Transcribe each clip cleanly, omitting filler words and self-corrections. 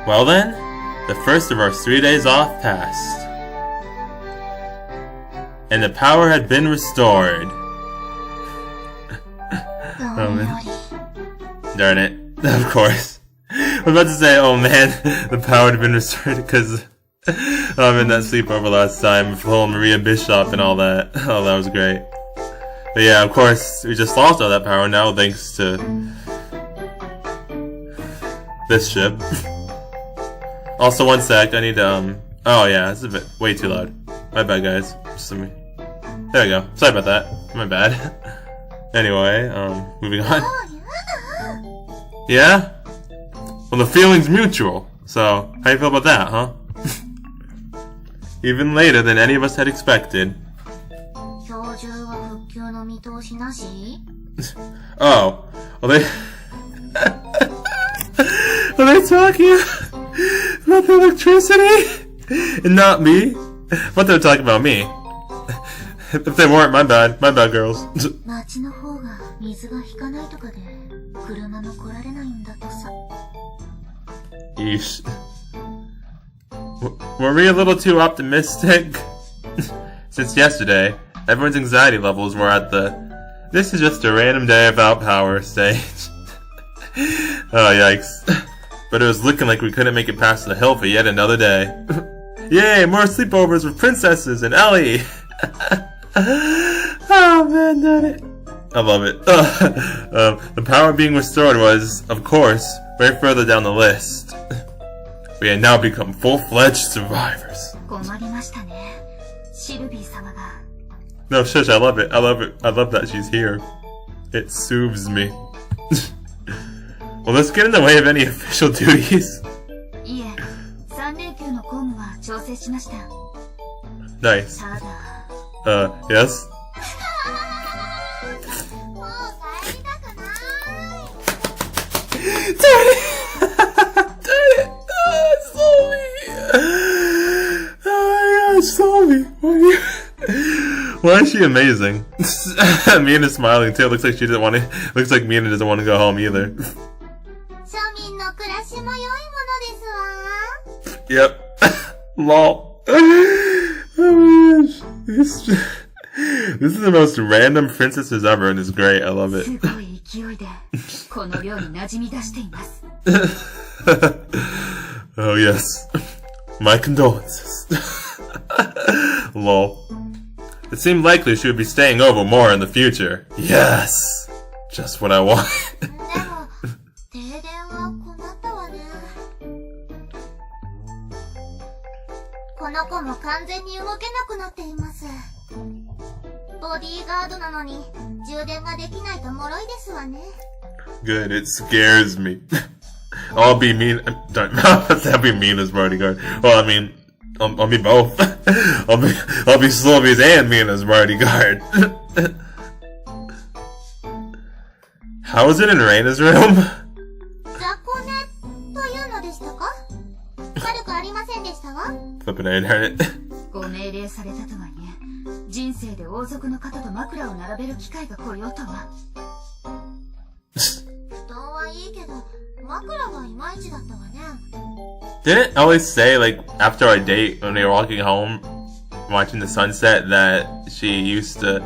Well then, the first of our 3 days off passed. And the power had been restored. Oh man. Darn it. Of course. I was about to say, oh man, the power had been restored because I'm in that sleepover last time with the whole Maria Bishop and all that. Oh, that was great. But yeah, of course, we just lost all that power now thanks to this ship. Also, one sec, I need to, oh yeah, it's a bit way too loud. My bad, guys. There we go. Sorry about that. My bad. Anyway, moving on. Yeah? Well, the feeling's mutual. So, how you feel about that, huh? Even later than any of us had expected. Oh. Well, they... Are they talking about the electricity? And not me? But they're talking about me. If they weren't, my bad. My bad, girls. Yeesh. Were we a little too optimistic? Since yesterday, everyone's anxiety levels were at the "this is just a random day without power" stage. Oh, yikes. But it was looking like we couldn't make it past the hill for yet another day. Yay, more sleepovers with princesses and Ellie! Oh man, done it. I love it. The power being restored was, of course, way further down the list. We had now become full-fledged survivors. No, shush, I love it. I love it. I love that she's here. It soothes me. Well, let's get in the way of any official duties. Nice. Yes? Darn it! Darn it! Oh, Sylvie! Why is she amazing? Mina's smiling too. Looks like she didn't want to. Looks like Mina doesn't want to go home either. Yep. Lol. Oh my gosh. This is the most random princesses ever, and it's great. I love it. Oh yes. My condolences. Lol. It seemed likely she would be staying over more in the future. Yes! Just what I want. Good, it scares me. I'll be mean. That'll be Mina's bodyguard. Well, I mean, I'll be both. I'll be Sylvie's and Mina's bodyguard. How is it in Reina's room? Flippin' I heard it. Didn't it always say, like, after our date, when we were walking home, watching the sunset, that she used to,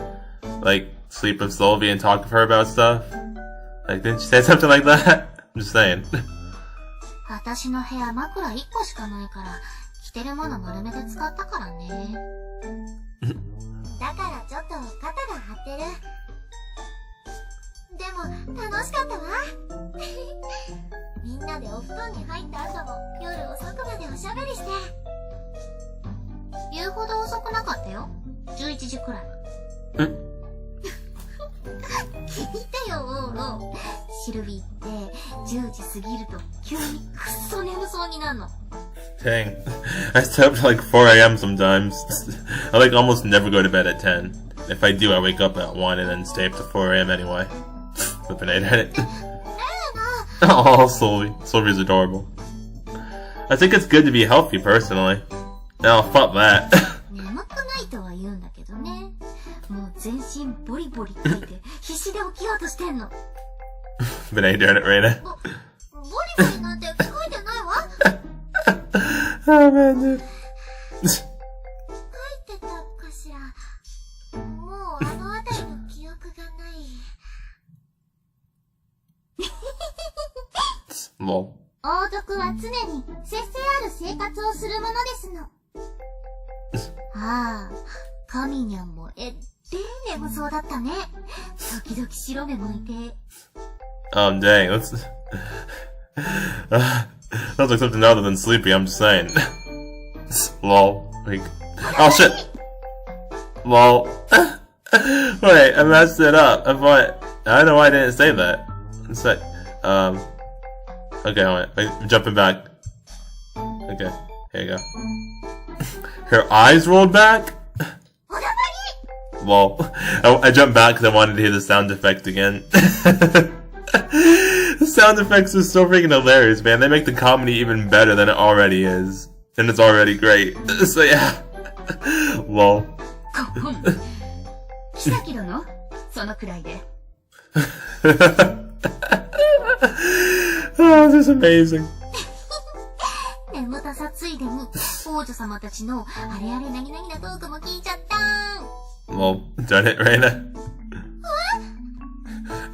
like, sleep with Sylvie and talk with her about stuff? Like, didn't she say something like that? I'm just saying. Dang. I stay up to like 4 AM sometimes. I like almost never go to bed at 10. If I do, I wake up at 1 and then stay up to 4 AM anyway. Flippin' at it. Oh, Sylvie. Sylvie's adorable. I think it's good to be healthy, personally. No, fuck that. But I darn it, Reina. Oh man, dude. 書いてたかしら。もうあのあたりの記憶がない。Lol. 王族は常に節制ある生活をするものですの。ああ、神にゃんも眠そうだったね。時々白目向いて。Dang, that's sounds like something other than sleepy, I'm just saying. Lol. Like, oh shit! Lol. Wait, I messed it up. I don't know why I didn't say that. It's like, okay, wait, jumping back. Okay, here you go. Her eyes rolled back? Lol. I jumped back because I wanted to hear the sound effect again. The sound effects are so freaking hilarious, man. They make the comedy even better than it already is. And it's already great. So yeah. Lol. Oh, this is amazing. 眠たさついでに王女様たちのあれあれなぎなぎなトークも聞いちゃった。Well, done it, Reina.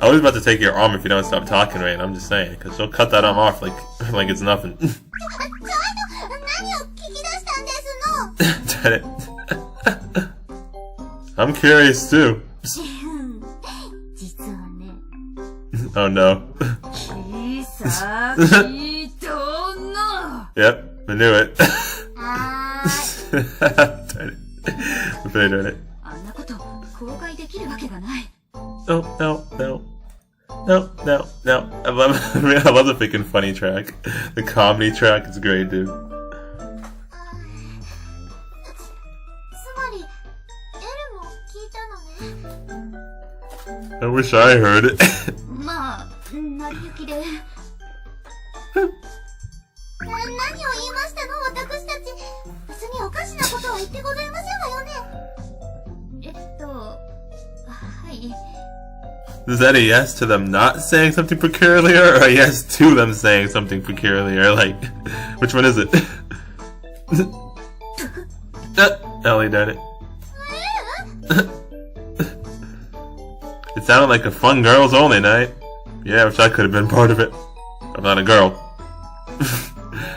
I was about to take your arm if you don't stop talking, Reina. I'm just saying, because she'll cut that arm off like it's nothing. Done it. I'm curious too. Oh no. Yep, I knew it. Done it. I'm really doing it. No. I love the freaking funny track. The comedy track is great, dude. I wish I heard it. Is that a yes to them not saying something peculiar, or a yes to them saying something peculiar? Like, which one is it? Ellie did it. It sounded like a fun girls only night. Yeah, I wish I could have been part of it. I'm not a girl.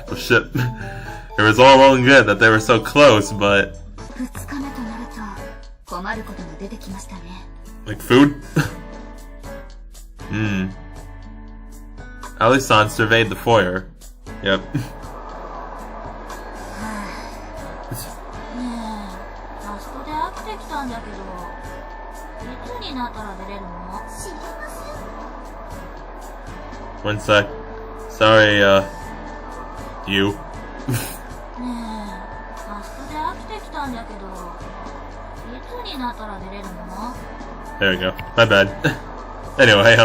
Oh shit. It was all well and good that they were so close, but... Like food? Ali-san surveyed the foyer. Yep. One sec. Sorry, you. There we go. My bad. Anyway,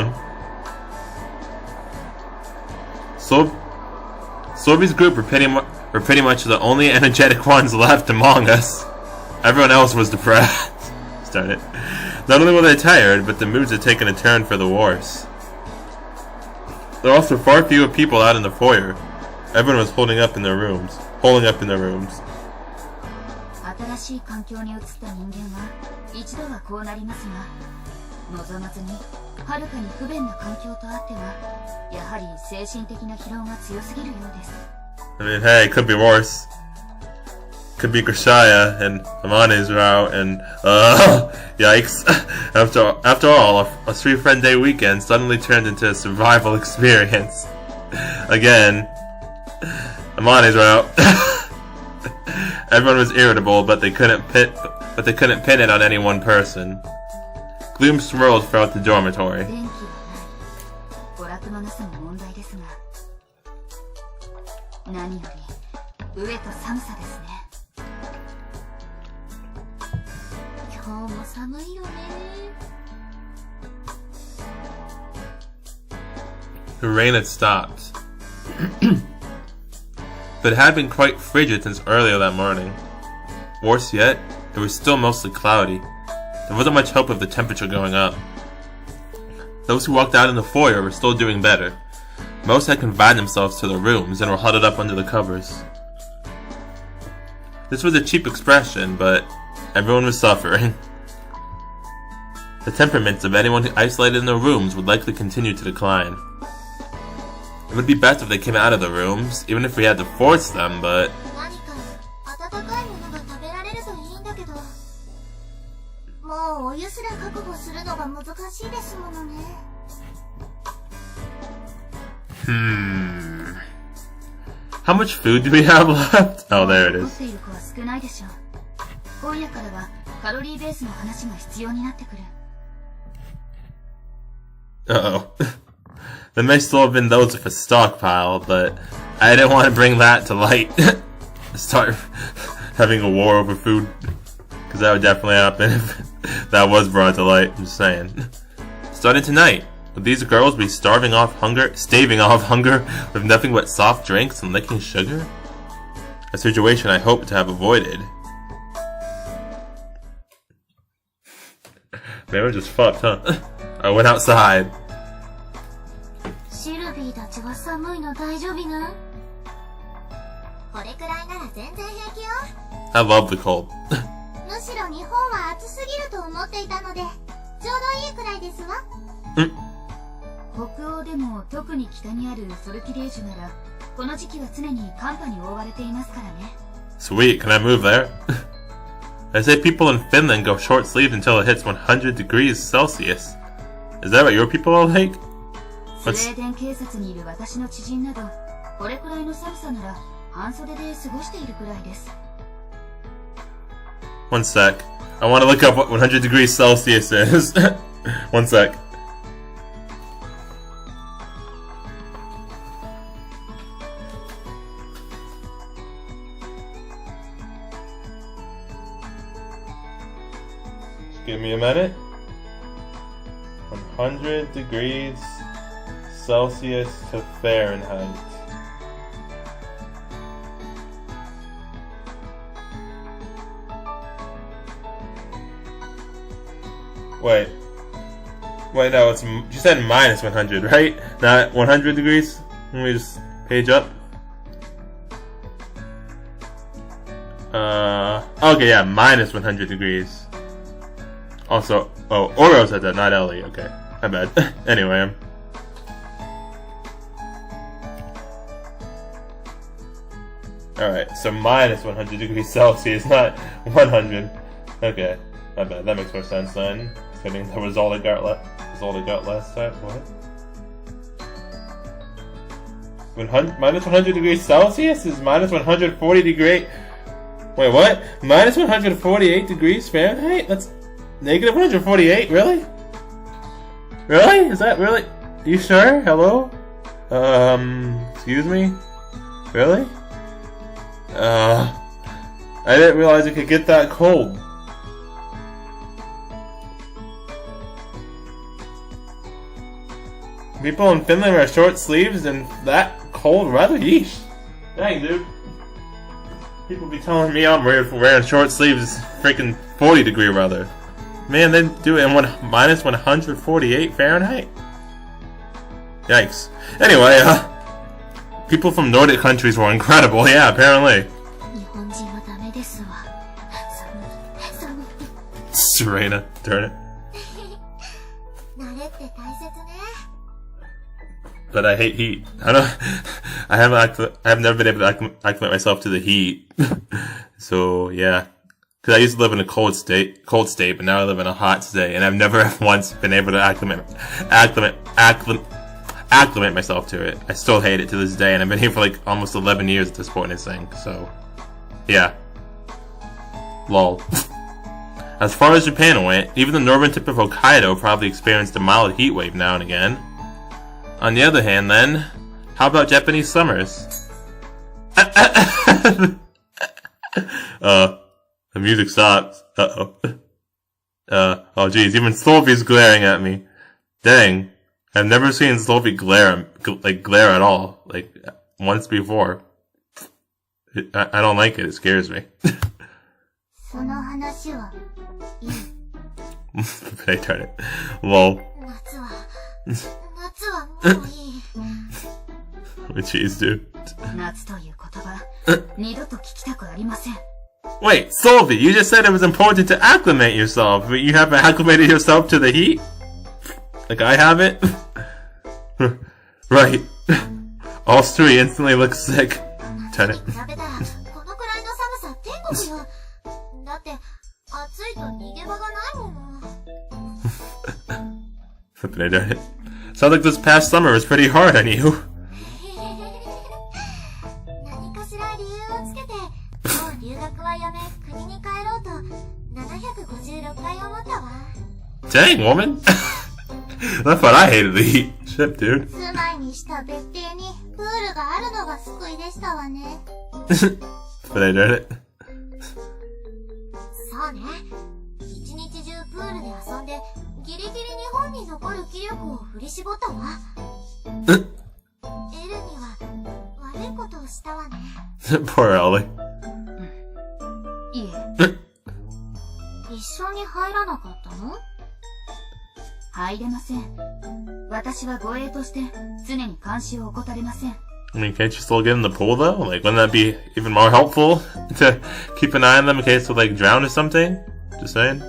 Sorby's group were pretty much the only energetic ones left among us. Everyone else was depressed. Start it. Not only were they tired, but the moods had taken a turn for the worse. There were also far fewer people out in the foyer. Everyone was holding up in their rooms. 新しい環境に移った人間は一度はこうなりますが、望まずにはるかに不便な環境とあっては、やはり精神的な疲労が強すぎるようです。I mean, hey, it could be worse. Could be Grishaya and Amane's route and yikes. After all, a 3-friend day weekend suddenly turned into a survival experience. Again, Amane's route. Everyone was irritable, but they couldn't pin it on any one person. Gloom swirled throughout the dormitory. The rain had stopped. But it had been quite frigid since earlier that morning. Worse yet, it was still mostly cloudy. There wasn't much hope of the temperature going up. Those who walked out in the foyer were still doing better. Most had confined themselves to their rooms and were huddled up under the covers. This was a cheap expression, but everyone was suffering. The temperaments of anyone isolated in their rooms would likely continue to decline. It would be best if they came out of the rooms, even if we had to force them, but... How much food do we have left? Oh, there it is. Uh-oh. There may still have been those with a stockpile, but I didn't want to bring that to light. Start having a war over food. Because that would definitely happen if that was brought to light. I'm just saying. Starting tonight, would these girls be staving off hunger with nothing but soft drinks and licking sugar? A situation I hope to have avoided. They were just fucked, huh? I went outside. I love the cold. Sweet, can I move there? They say people in Finland go short sleeved until it hits 100 degrees Celsius. Is that what your people are like? One sec. I want to look up what 100 degrees Celsius is. One sec. Just give me a minute. 100 degrees Celsius to Fahrenheit. Wait, no, it's, you said minus 100, right? Not 100 degrees? Let me just page up. Okay, yeah, minus 100 degrees. Also, oh, Oro said that, not Ellie, okay. My bad. Anyway. Alright, so minus 100 degrees Celsius, not 100. Okay, my bad, that makes more sense then. Considering that was all I got last time. What? Minus 100 degrees Celsius is minus 140 degree. Wait, what? Minus 148 degrees Fahrenheit? That's negative 148? Really? Really? Is that really? You sure? Hello? Excuse me? Really? I didn't realize it could get that cold. People in Finland wear short sleeves and that cold weather? Yeesh. Dang, dude. People be telling me I'm wearing short sleeves freaking 40 degree weather. Man, they do it in minus 148 Fahrenheit? Yikes. Anyway, people from Nordic countries were incredible, yeah, apparently. Serena, turn it. But I hate heat. I have never been able to acclimate myself to the heat. So yeah, because I used to live in a cold state, but now I live in a hot state, and I've never once been able to acclimate myself to it. I still hate it to this day, and I've been here for like almost 11 years at this point, I think. So yeah, lol. As far as Japan went, even the northern tip of Hokkaido probably experienced a mild heat wave now and again. On the other hand, then, how about Japanese summers? The music stops. Uh-oh. Oh geez, even Sophie's glaring at me. Dang. I've never seen Sophie glare at all. Like, once before. I don't like it, it scares me. I turn it. Lol. Jeez, dude. Wait, Solvi, you just said it was important to acclimate yourself, but you haven't acclimated yourself to the heat? Like I haven't? Right. All three instantly look sick. Tenant. Flippin' I done it. Sounds like this past summer was pretty hard on you. Dang, woman! That's what I hated the heat. Shit, dude. But I did it. Poor Ellie. I mean, can't you still get in the pool though? Like, wouldn't that be even more helpful to keep an eye on them in case they like drown or something? Just saying.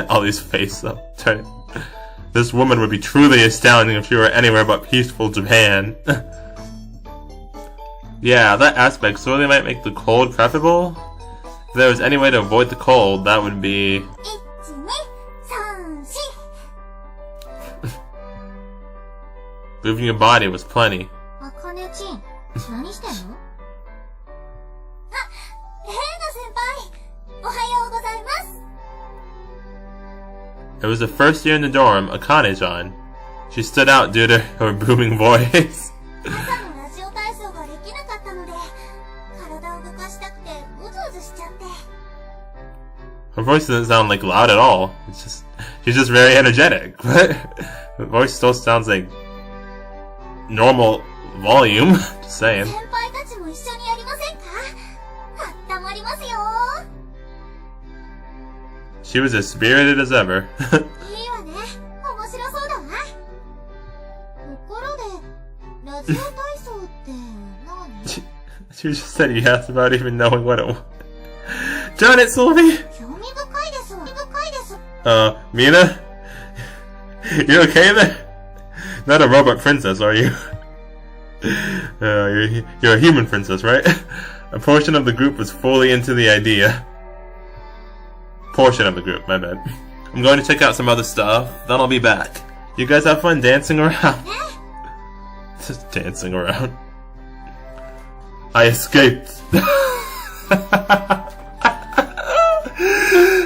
Ollie's face though. This woman would be truly astounding if she were anywhere but peaceful Japan. Yeah, that aspect surely might make the cold preferable. If there was any way to avoid the cold, that would be... Moving your body was plenty. It was the first year in the dorm, Akane-chan. She stood out due to her booming voice. Her voice doesn't sound like loud at all. It's just she's just very energetic. But her voice still sounds like normal volume. Just saying. She was as spirited as ever. She just said yes without even knowing what it was. Darn it, Sylvie! Mina? You okay there? Not a robot princess, are you? You're a human princess, right? A portion of the group was fully into the idea. Portion of the group, my bad. I'm going to check out some other stuff, then I'll be back. You guys have fun dancing around? Just dancing around. I escaped.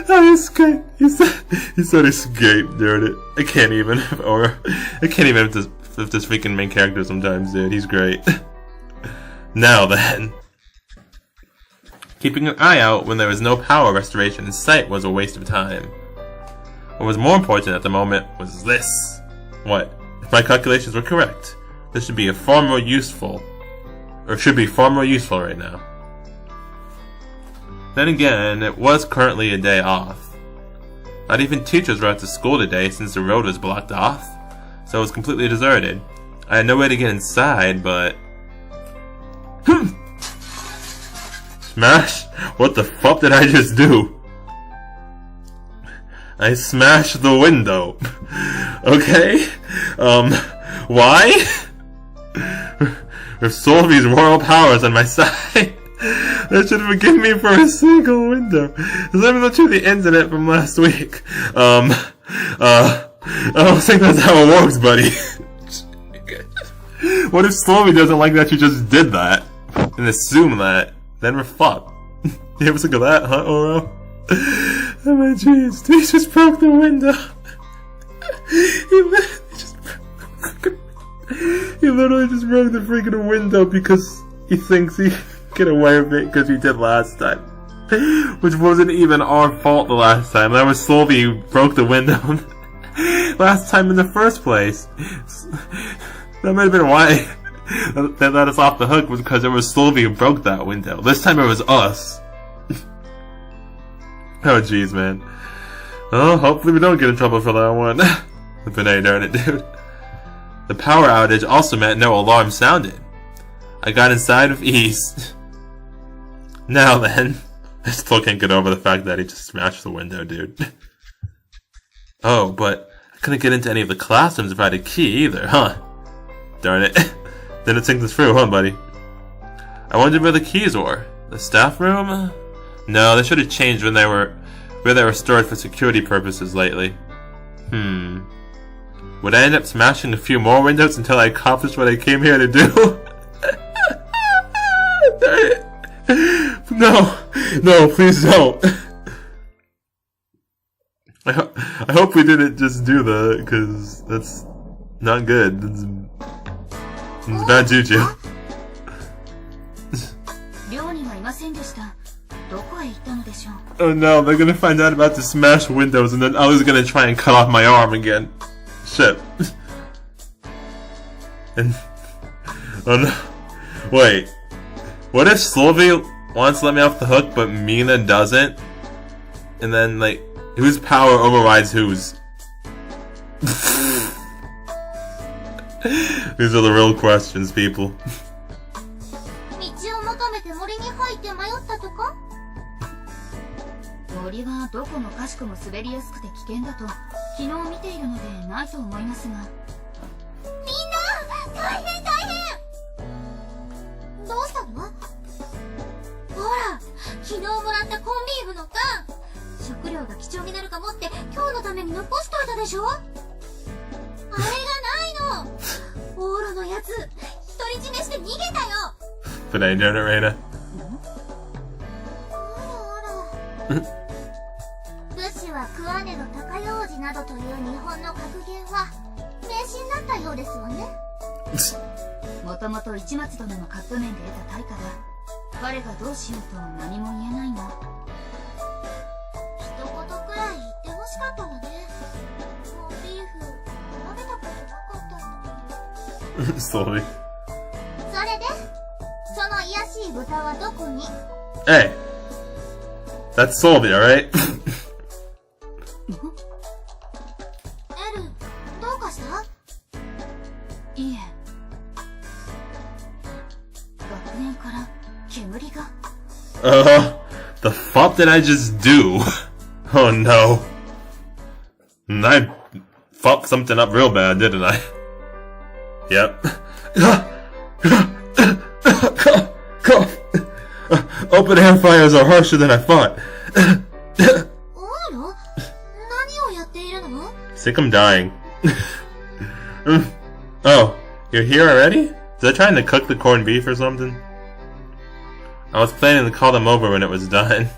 I escaped. He said escape, darn it. I can't even if this freaking main character sometimes, dude. He's great. Now then. Keeping an eye out when there was no power restoration in sight was a waste of time. What was more important at the moment was this. What? If my calculations were correct, this should be far more useful right now. Then again, it was currently a day off. Not even teachers were out to school today since the road was blocked off, so it was completely deserted. I had no way to get inside, but... Smash? What the fuck did I just do? I smashed the window. Okay? Why? With Solvi's royal powers on my side, that should forgive me for a single window. Let me go to the incident from last week. I don't think that's how it works, buddy. What if Solvi doesn't like that you just did that? And assume that? Then we're fucked. You ever think of that, huh, Oro? Oh my jeez, he just broke the window. He literally just broke the freaking window because he thinks he can get away with it because he did last time. Which wasn't even our fault the last time. That was Solvi who broke the window last time in the first place. That might have been why that let us off the hook, was because it was Solvi who broke that window. This time it was us. Oh jeez, man. Oh, hopefully we don't get in trouble for that one. But darn it, dude. The power outage also meant no alarm sounded. I got inside with ease. Now then, I still can't get over the fact that he just smashed the window, dude. Oh, but I couldn't get into any of the classrooms if I had a key either, huh? Darn it. Didn't think this through, huh, buddy? I wondered where the keys were. The staff room? No, they should have changed where they were stored for security purposes lately. Would I end up smashing a few more windows until I accomplished what I came here to do? No, please don't. I hope we didn't just do that, because that's not good. It's bad juju. Oh no, they're gonna find out about the smashed windows and then I was gonna try and cut off my arm again. Shit. And... oh no. Wait. What if Sylvie wants to let me off the hook but Mina doesn't? And then, like, whose power overrides whose? These are the real questions, people. But I know it, Reina. Slowly. Hey, that's Sylvie, alright? The fuck did I just do? Oh no. I fucked something up real bad, didn't I? Yep. Open air fires are harsher than I thought. Sick, I'm dying. Oh, you're here already? Was I trying to cook the corned beef or something? I was planning to call them over when it was done.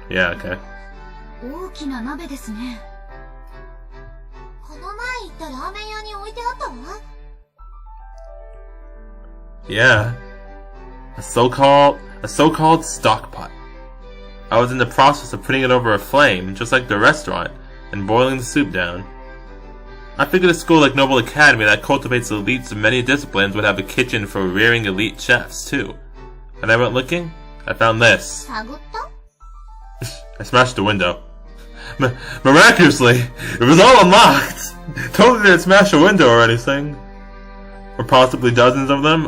Yeah, okay. Yeah. A so-called stock pot. I was in the process of putting it over a flame, just like the restaurant, and boiling the soup down. I figured a school like Noble Academy that cultivates elites of many disciplines would have a kitchen for rearing elite chefs, too. And I went looking, I found this. I smashed the window. Miraculously, it was all unlocked! Totally didn't smash a window or anything. Or possibly dozens of them.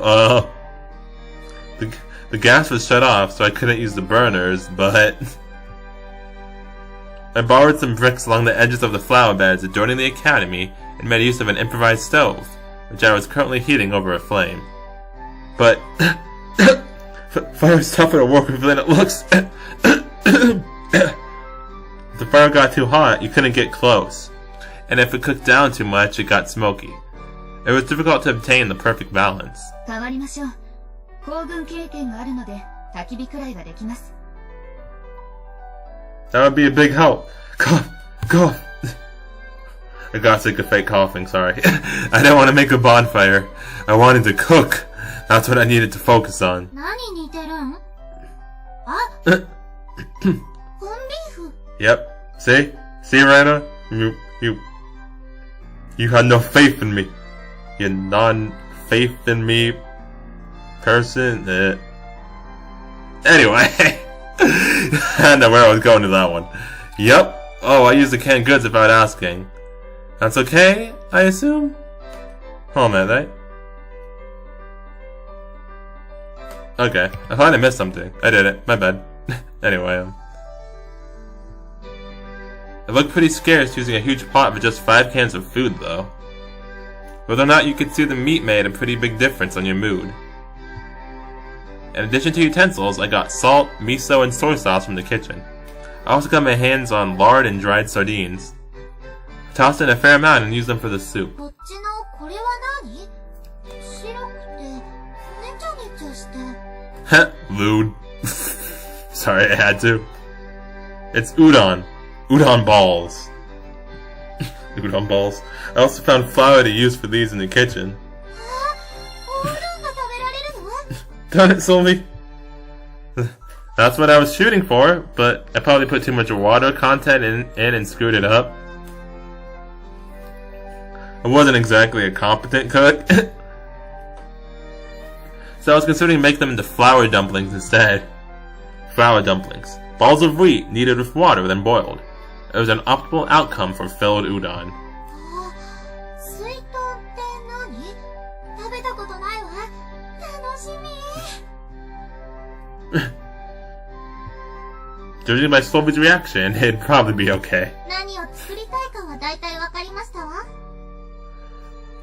The gas was shut off, so I couldn't use the burners, but... I borrowed some bricks along the edges of the flower beds adjoining the academy and made use of an improvised stove, which I was currently heating over a flame. But... fire is tougher to work with than it looks. If the fire got too hot, you couldn't get close. And if it cooked down too much, it got smoky. It was difficult to obtain the perfect balance. That would be a big help. Cough. I got sick of fake coughing, sorry. I didn't want to make a bonfire. I wanted to cook. That's what I needed to focus on. Yep. See, Reina? You had no faith in me. You non-faith in me person. Anyway, I don't know where I was going to that one. Yep. Oh, I used the canned goods without asking. That's okay, I assume? Hold on a minute, Okay, I thought I missed something. I did it, my bad. Anyway, it looked pretty scarce using a huge pot for just 5 cans of food, though. Whether or not you could see the meat made a pretty big difference on your mood. In addition to utensils, I got salt, miso, and soy sauce from the kitchen. I also got my hands on lard and dried sardines. I tossed in a fair amount and used them for the soup. Heh, lewd. Sorry, I had to. It's udon. Udon balls. Udon balls. I also found flour to use for these in the kitchen. Darn it, Sylvie. That's what I was shooting for, but I probably put too much water content in and screwed it up. I wasn't exactly a competent cook. So I was considering making them into flour dumplings instead. Flour dumplings. Balls of wheat kneaded with water then boiled. It was an optimal outcome for filled udon. Judging by Sylvie's reaction, it'd probably be okay.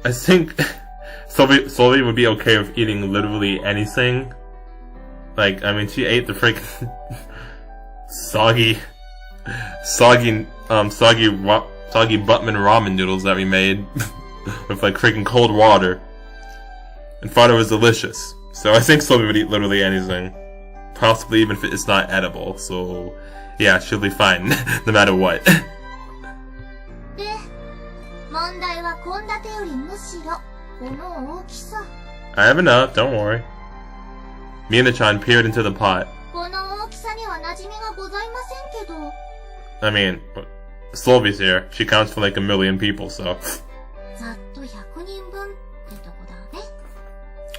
I think Sylvie would be okay with eating literally anything. Like, I mean, she ate the freaking soggy Buttman ramen noodles that we made with like freaking cold water, and thought it was delicious. So I think Sylvie would eat literally anything, possibly even if it's not edible. So yeah, she'll be fine no matter what. I have enough, don't worry. Mina-chan peered into the pot. I mean, Sylvie's here. She counts for like 1 million people, so.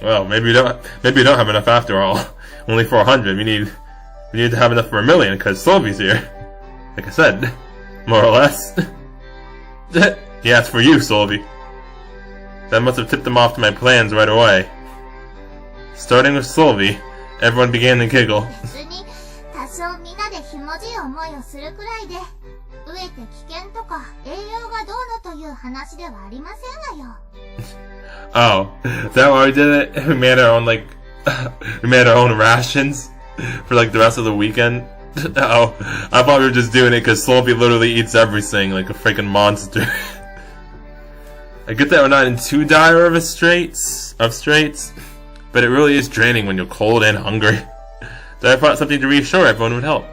Well, maybe you don't have enough after all. Only 400. We need to have enough for 1 million because Sylvie's here. Like I said, more or less. Yeah, it's for you, Sylvie. That must have tipped them off to my plans right away. Starting with Sylvie, everyone began to giggle. Oh, is that why we did it? We made our own we made our own rations for like the rest of the weekend. Oh, I thought we were just doing it because Sylvie literally eats everything like a freaking monster. I get that we're not in too dire of straits, but it really is draining when you're cold and hungry. So I thought something to reassure everyone would help.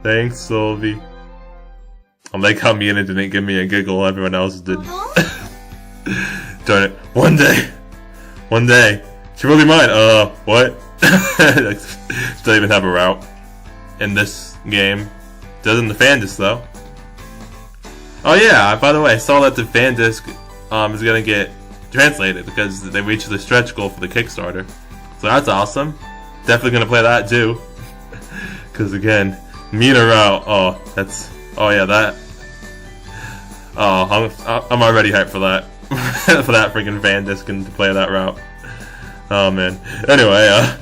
Thanks, Sylvie. I like how Mina didn't give me a giggle, everyone else did. Darn it. One day. She really might. What? Still even have a route in this game. Doesn't the fan disc though? Oh yeah, by the way, I saw that the fan disc is gonna get translated because they reached the stretch goal for the Kickstarter. So that's awesome. Definitely gonna play that too. Cause again, Mina route. Oh yeah, that. Oh, I'm already hyped for that. For that freaking fan disc and to play that route. Oh man. Anyway,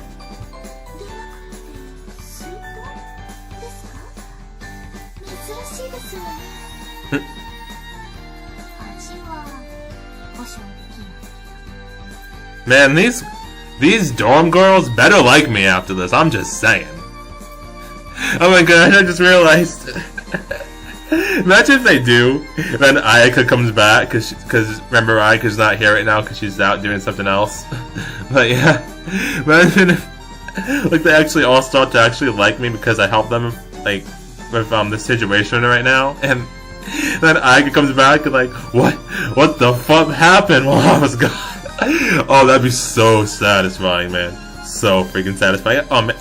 man, these dorm girls better like me after this. I'm just saying. Oh my god, I just realized. Imagine if they do, then Ayaka comes back, cause remember Ayaka's not here right now because she's out doing something else. But yeah, imagine if, like, they actually all start to actually like me because I helped them, like, with this situation right now, and then Ayaka comes back and like, what the fuck happened while I was gone? Oh, that'd be so satisfying, man. So freaking satisfying. Oh man,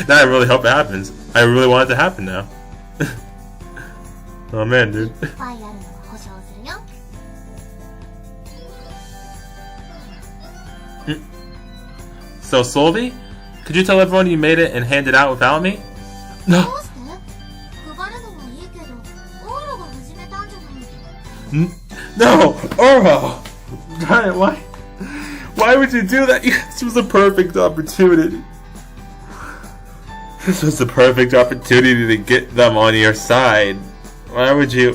now I really hope it happens. I really want it to happen now. Oh man, dude. So, Solvi? Could you tell everyone you made it and hand it out without me? No. No! Oro! Why would you do that? This was a perfect opportunity. This was the perfect opportunity to get them on your side. Why would you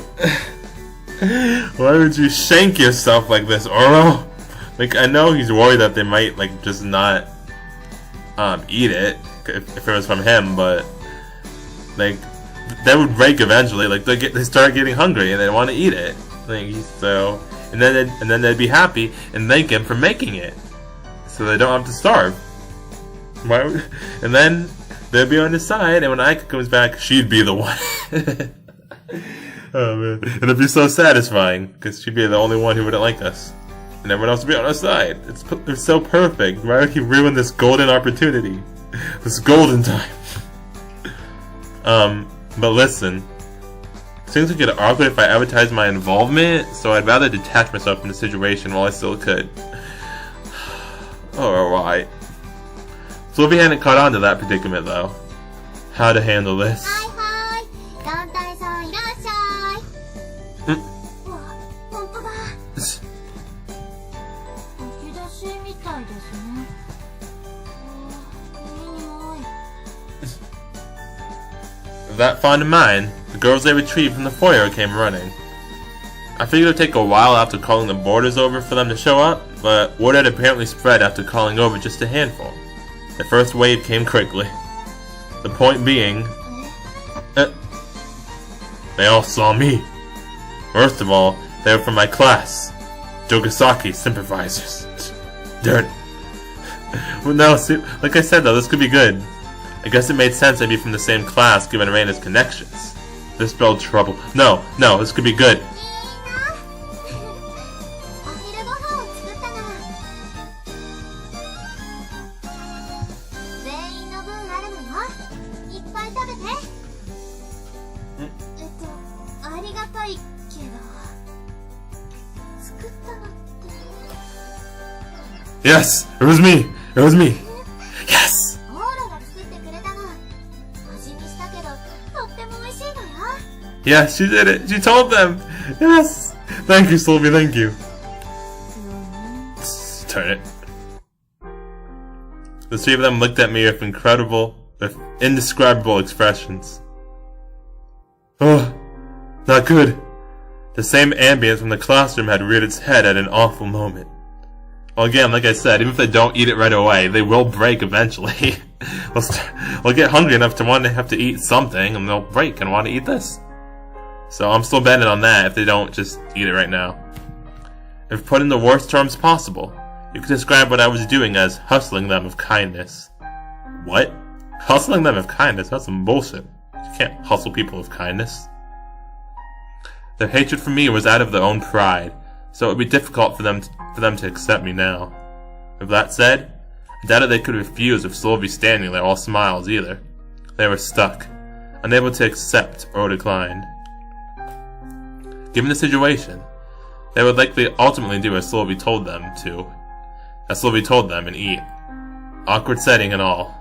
shank yourself like this, Oro? Like, I know he's worried that they might, like, just not eat it if it was from him, but like, they would break eventually. Like, they start getting hungry and they want to eat it. Like, so, and then they'd be happy and thank him for making it, so they don't have to starve. And then they'd be on his side, and when Aika comes back, she'd be the one. Oh man, and it'd be so satisfying because she'd be the only one who wouldn't like us, and everyone else would be on our side. It's so perfect. Why would he ruin this golden opportunity? This golden time. But listen. Things would get awkward if I advertised my involvement, so I'd rather detach myself from the situation while I still could. Alright. Sylvie hadn't caught on to that predicament though. How to handle this. With that fond in mind, the girls they retrieved from the foyer came running. I figured it would take a while after calling the boarders over for them to show up, but word had apparently spread after calling over just a handful. The first wave came quickly. The point being, they all saw me. First of all, they were from my class, Jogasaki supervisors. Dirt. Well, no, see, like I said though, this could be good. I guess it made sense they'd be from the same class given Reina's connections. This spelled trouble. No, this could be good. Yes! It was me! It was me! Yes! Yes, she did it! She told them! Yes! Thank you, Sylvie, thank you. Turn it. The three of them looked at me with indescribable expressions. Oh, not good. The same ambience from the classroom had reared its head at an awful moment. Well, again, like I said, even if they don't eat it right away, they will break eventually. They'll get hungry enough to want to have to eat something, and they'll break and want to eat this. So I'm still betting on that if they don't just eat it right now. If put in the worst terms possible, you could describe what I was doing as hustling them with kindness. What? Hustling them with kindness? That's some bullshit. You can't hustle people with kindness. Their hatred for me was out of their own pride, so it would be difficult for them to accept me now. With that said, I doubted they could refuse with Sylvie standing there all smiles either. They were stuck, unable to accept or decline. Given the situation, they would likely ultimately do as Sylvie told them and eat. Awkward setting and all.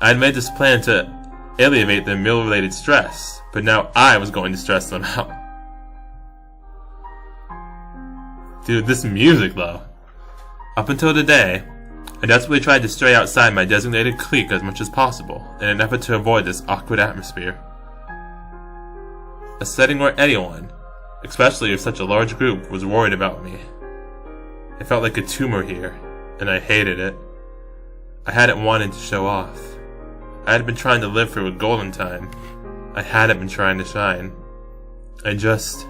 I had made this plan to alleviate their meal-related stress, but now I was going to stress them out. Dude, this music though. Up until today, I desperately tried to stray outside my designated clique as much as possible in an effort to avoid this awkward atmosphere. A setting where anyone, especially if such a large group, was worried about me. It felt like a tumor here, and I hated it. I hadn't wanted to show off. I had been trying to live through a golden time. I hadn't been trying to shine. I just...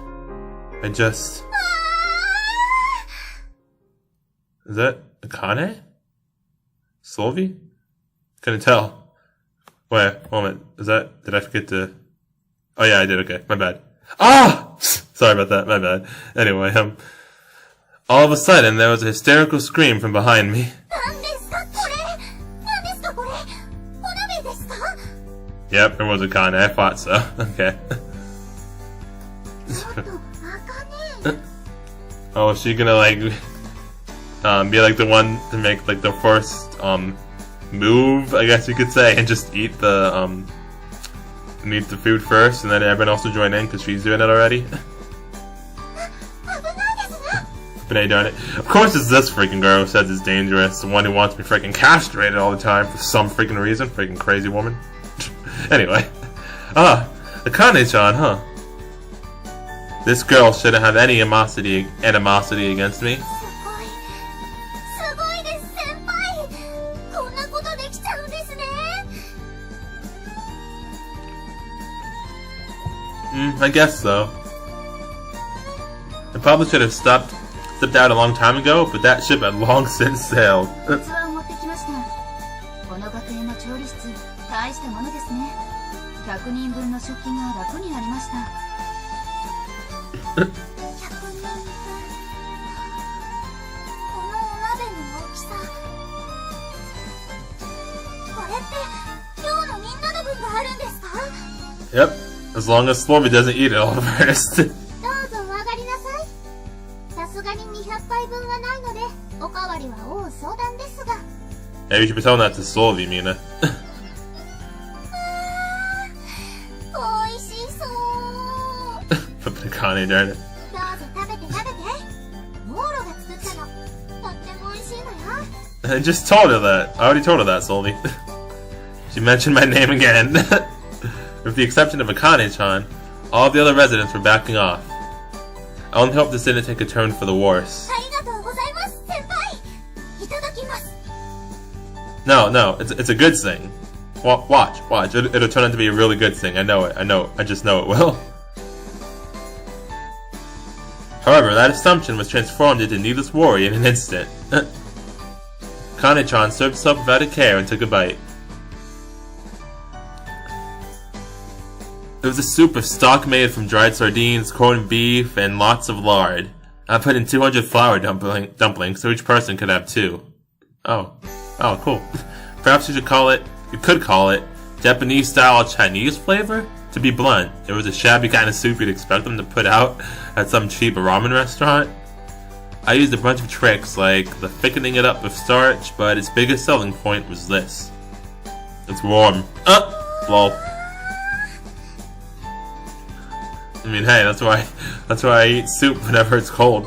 Is that Akane? Sylvie? Couldn't tell. Wait, moment. Did I forget to... Oh yeah, I did, okay. My bad. Ah! Sorry about that, my bad. Anyway, all of a sudden, there was a hysterical scream from behind me. Yep, it was Akane, I thought so. Okay. Oh, is she gonna, like... be like the one to make like the first move, I guess you could say, and just eat the food first, and then everyone else will join in because she's doing it already. But darn it. Of course it's this freaking girl who says it's dangerous, the one who wants me freaking castrated all the time for some freaking reason, freaking crazy woman. Anyway. Akane-chan, huh? This girl shouldn't have any animosity against me. I guess so. I probably should have stepped out a long time ago, but that ship had long since sailed. Yep, as long as Slovy doesn't eat it all first. Yeah, you should be telling that to Slovy, Mina. Flippin' Akane, darn it. I just told her that. I already told her that, Slovy. She mentioned my name again. With the exception of Akane-chan, all the other residents were backing off. I only hope this didn't take a turn for the worse. No, it's a good thing. Watch. It'll turn out to be a really good thing. I know it. I just know it will. However, that assumption was transformed into needless worry in an instant. Kane-chan served himself without a care and took a bite. It was a soup of stock made from dried sardines, corned beef, and lots of lard. I put in 200 flour dumplings, so each person could have 2. Oh, cool. Perhaps you could call it Japanese-style Chinese flavor? To be blunt, it was a shabby kind of soup you'd expect them to put out at some cheap ramen restaurant. I used a bunch of tricks, like the thickening it up with starch, but its biggest selling point was this. It's warm. Lol. I mean, hey, that's why I eat soup whenever it's cold.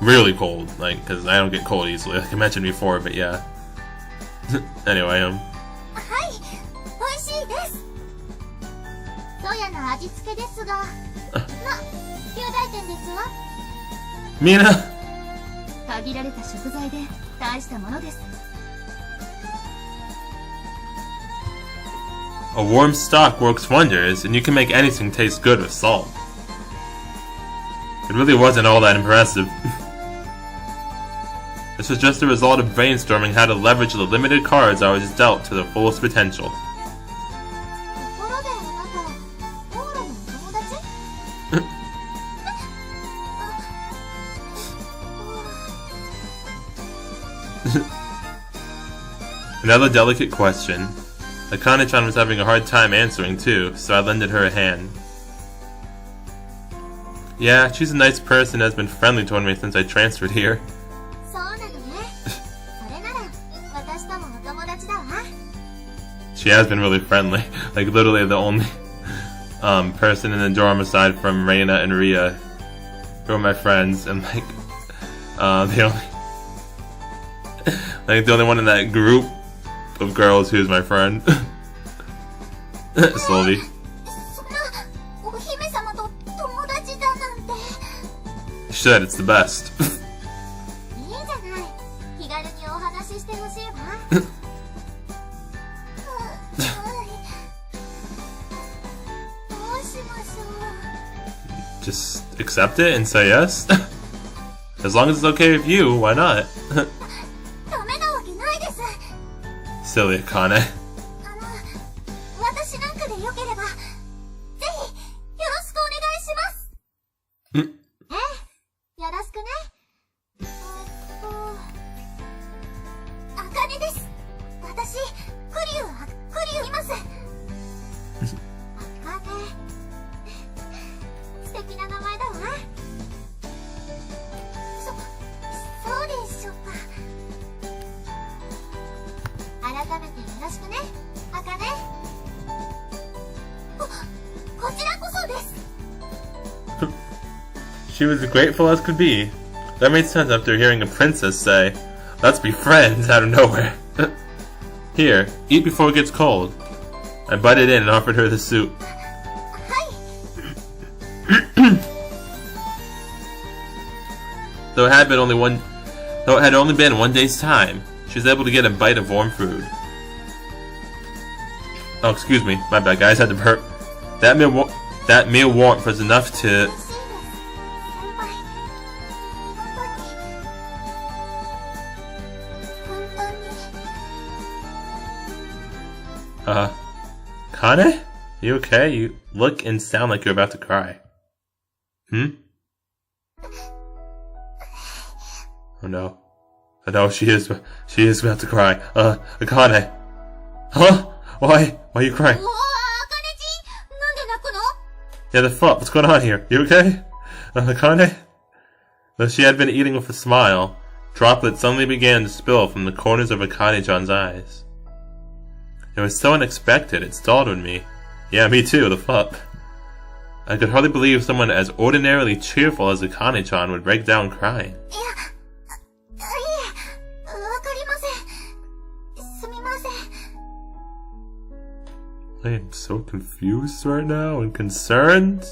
Really cold, like, because I don't get cold easily, like I mentioned before, but yeah. Anyway, Mina! A warm stock works wonders, and you can make anything taste good with salt. It really wasn't all that impressive. This was just a result of brainstorming how to leverage the limited cards I was dealt to their fullest potential. Another delicate question. Akane-chan was having a hard time answering too, so I lended her a hand. Yeah, she's a nice person and has been friendly toward me since I transferred here. She has been really friendly. Like, literally the only person in the dorm aside from Reina and Ria who are my friends, and like the only one in that group of girls who's my friend. Slovy. You should, it's the best. Just accept it and say yes. As long as it's okay with you, why not? Silly Akane. She was as grateful as could be. That made sense after hearing a princess say, "Let's be friends," out of nowhere. Here, eat before it gets cold. I butted in and offered her the soup. Though it had only been one day's time, she was able to get a bite of warm food. Oh, excuse me, my bad, guys. I had to burp. That meal warmth was enough to. Kane? You okay? You look and sound like you're about to cry. Oh no. Oh no, she is about to cry. Kane. Huh? Why are you crying? Yeah, the fuck? What's going on here? You okay? Kane? Though she had been eating with a smile, droplets suddenly began to spill from the corners of Akane-chan's eyes. It was so unexpected, it startled me. Yeah, me too, the fuck. I could hardly believe someone as ordinarily cheerful as Akane-chan would break down crying. I am so confused right now and concerned.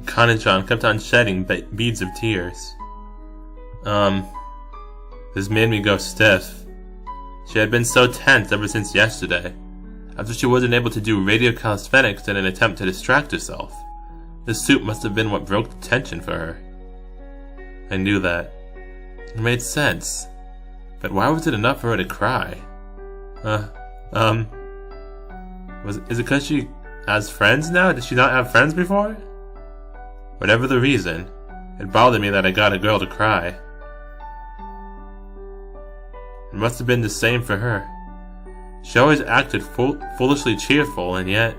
Akane-chan kept on shedding beads of tears. This made me go stiff. She had been so tense ever since yesterday, after she wasn't able to do radio calisthenics in an attempt to distract herself. The soup must have been what broke the tension for her. I knew that. It made sense. But why was it enough for her to cry? Is it because she has friends now? Did she not have friends before? Whatever the reason, it bothered me that I got a girl to cry. It must have been the same for her. She always acted foolishly cheerful, and yet...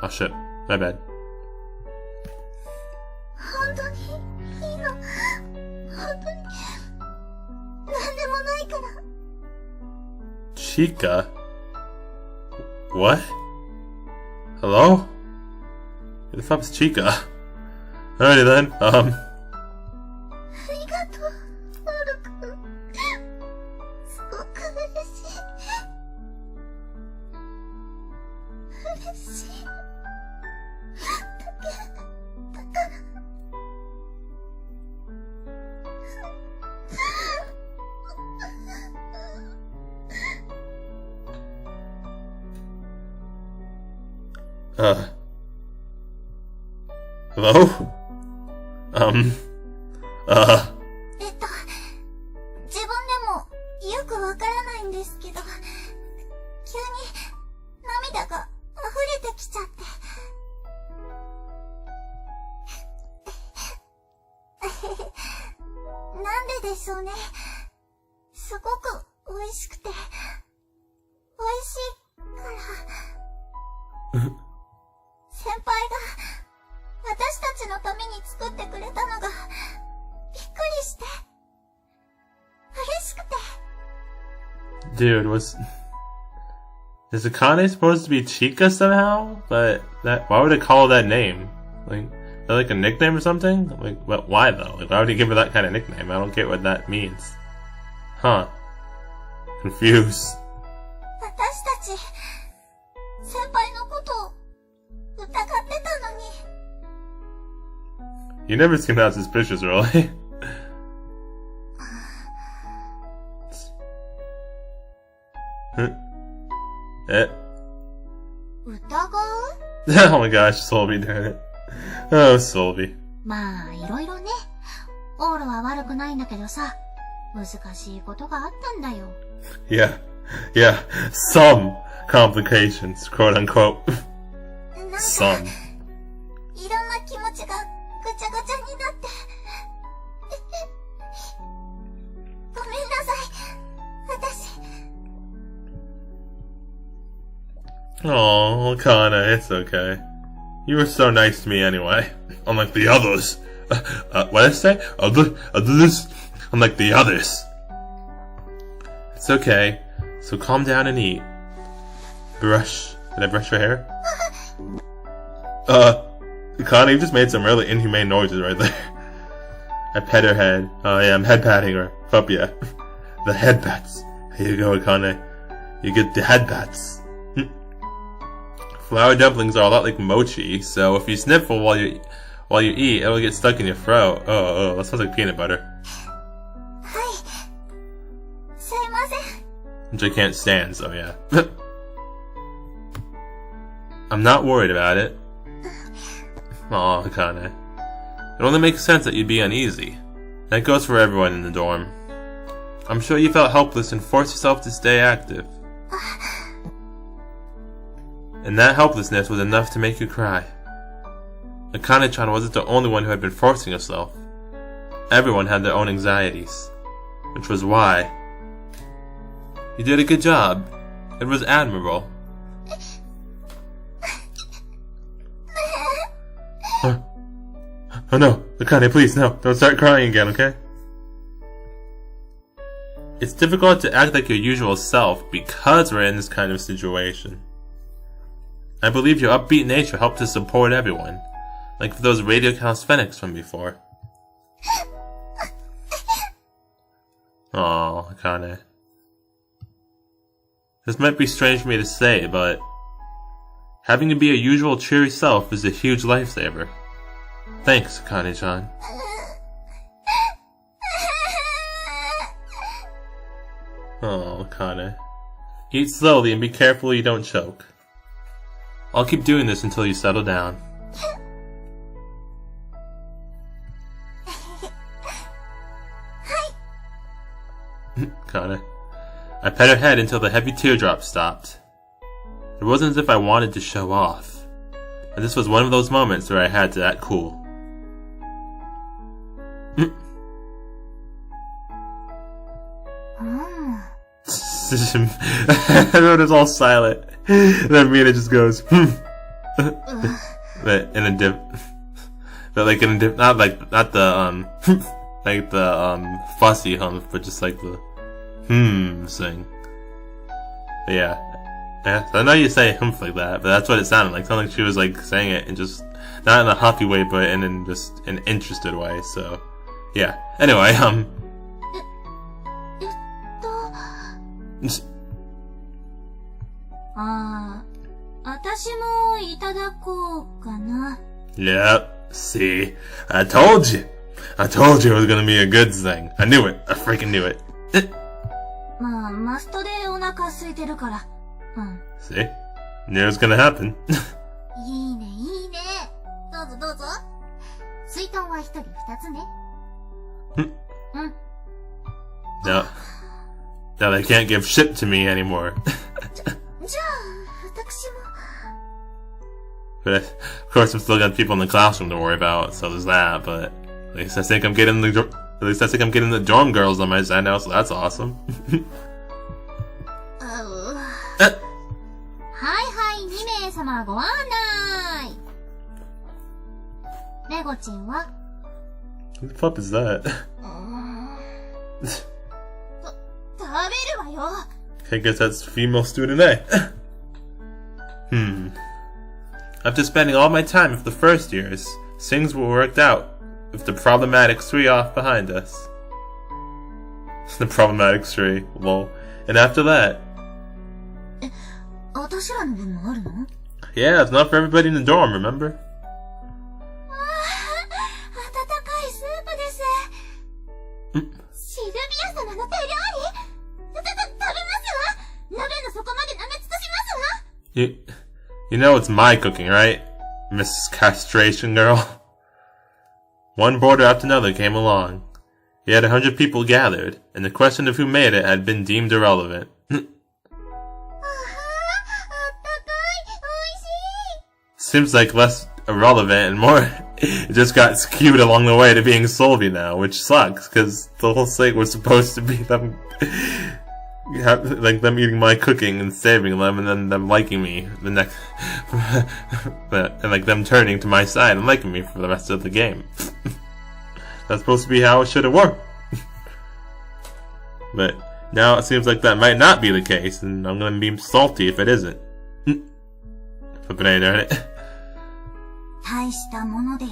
Oh shit, my bad. Chica? What? Hello? Who the fuck's Chica? Alrighty then, hello? 自分でもよくわからないんですけど、急に涙が溢れてきちゃって。なんででしょうね。すごく美味しくて、美味しいから。先輩が私たちのために作ってくれたのがびっくりして、嬉しくて。Dude, is Akane supposed to be Chica somehow? But why would it call her that name? Like a nickname or something? Like, why though? Like, why would he give her that kind of nickname? I don't get what that means. Huh. Confused. 私たち、先輩のことを疑ってたのに。You never seem that suspicious, really. Oh my gosh, Solby did it. Oh, Solby. まあ、いろいろね。オールは悪くないんだけどさ、難しいことがあったんだよ。Yeah, some complications, quote unquote. Some. いろんな気持ちがぐちゃぐちゃになって。ごめんなさい。私、Oh, Kana, it's okay. You were so nice to me anyway. Unlike the others. What did I say? Others? Unlike the others. It's okay. So calm down and eat. Brush. Did I brush your hair? Kana, you just made some really inhumane noises right there. I pet her head. Oh yeah, I'm head patting her. Fup yeah. The head pats. Here you go, Akane. You get the head pats. Flour dumplings are a lot like mochi, so if you sniffle while you eat, it'll get stuck in your throat. Oh, that sounds like peanut butter. Which I can't stand, so yeah. I'm not worried about it. Aw, Akane. It only makes sense that you'd be uneasy. That goes for everyone in the dorm. I'm sure you felt helpless and forced yourself to stay active. And that helplessness was enough to make you cry. Akane-chan wasn't the only one who had been forcing herself. Everyone had their own anxieties. Which was why. You did a good job. It was admirable. Oh no, Akane, please, no, don't start crying again, okay? It's difficult to act like your usual self because we're in this kind of situation. I believe your upbeat nature helped to support everyone, like for those radio calisthenics from before. Aw, Akane. This might be strange for me to say, but having to be your usual cheery self is a huge lifesaver. Thanks, Akane-chan. Oh, Akane. Eat slowly and be careful you don't choke. I'll keep doing this until you settle down. Akane. I pet her head until the heavy teardrops stopped. It wasn't as if I wanted to show off, but this was one of those moments where I had to act cool. Everyone is all silent. Then Mina just goes, but in a dip. But like in a dip, not the like the fussy hum, but just like the thing. But yeah. So I know you say humph like that, but that's what it sounded like. It sounded like she was like saying it and just not in a huffy way, but in just an interested way. So yeah. Anyway, Yep, see, I told you it was gonna be a good thing. I knew it. I freaking knew it. See? Knew it was gonna happen. Now they can't give shit to me anymore. But of course I'm still got people in the classroom to worry about, so there's that, but at least I think I'm getting the dorm girls on my side now, so that's awesome. Who the fuck is that? I guess that's female student A. After spending all my time with the first years, things were worked out, with the problematic 3 off behind us. The problematic 3, lol. And after that... Yeah, it's not for everybody in the dorm, remember? You know it's my cooking, right? Mrs. Castration Girl. One boarder after another came along. He had 100 people gathered, and the question of who made it had been deemed irrelevant. Seems like less irrelevant and more it just got skewed along the way to being Solvi now, which sucks, because the whole thing was supposed to be them like them eating my cooking and saving them, and then them liking me the next, and like them turning to my side and liking me for the rest of the game. That's supposed to be how it should have worked. But now it seems like that might not be the case, and I'm gonna be salty if it isn't. Flippin' A, darn it. 大したもので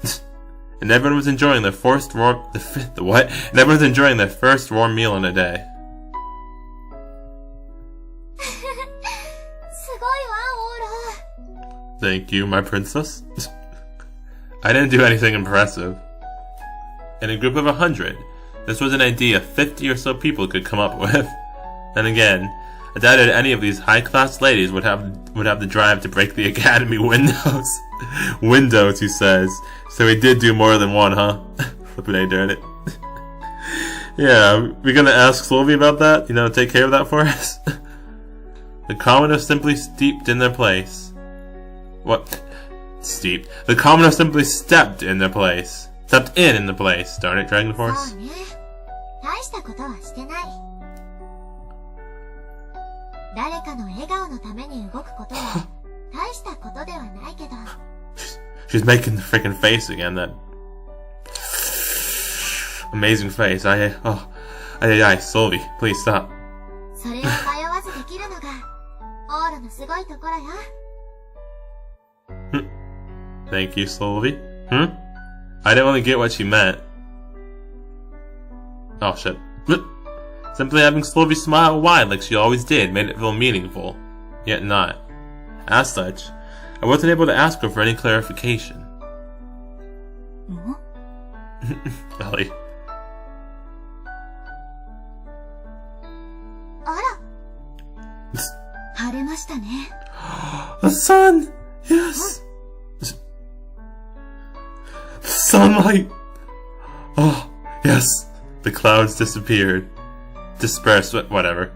す。 And everyone was enjoying their first warm, the what? And everyone's enjoying their first warm meal in a day. すごいわ、オーラ。 Thank you, my princess. I didn't do anything impressive. In a group of 100, this was an idea 50 or so people could come up with. And again, I doubted any of these high-class ladies would have the drive to break the academy windows. Windows, he says. So he did do more than one, huh? Flippin' A, darn it. Yeah, we're gonna ask Sylvie about that? You know, take care of that for us? The commoners simply steeped in their place. What? Steeped. The commoners simply stepped in their place. Stepped in the place. Darn it, Dragon Force. そうね。大したことはしてない。誰かの笑顔のために動くことは大したことではないけど。She's making the freaking face again, that amazing face. Sylvie, please stop. それを迷わずできるのがオーラのすごいところよ。Thank you, Sylvie. I didn't really get what she meant. Oh shit. Simply having Sylvie smile wide like she always did made it feel meaningful, yet not. As such, I wasn't able to ask her for any clarification. Ellie. あら。晴れましたね。The sun! Yes! The sunlight! Oh, yes. The clouds disappeared. Dispersed, whatever.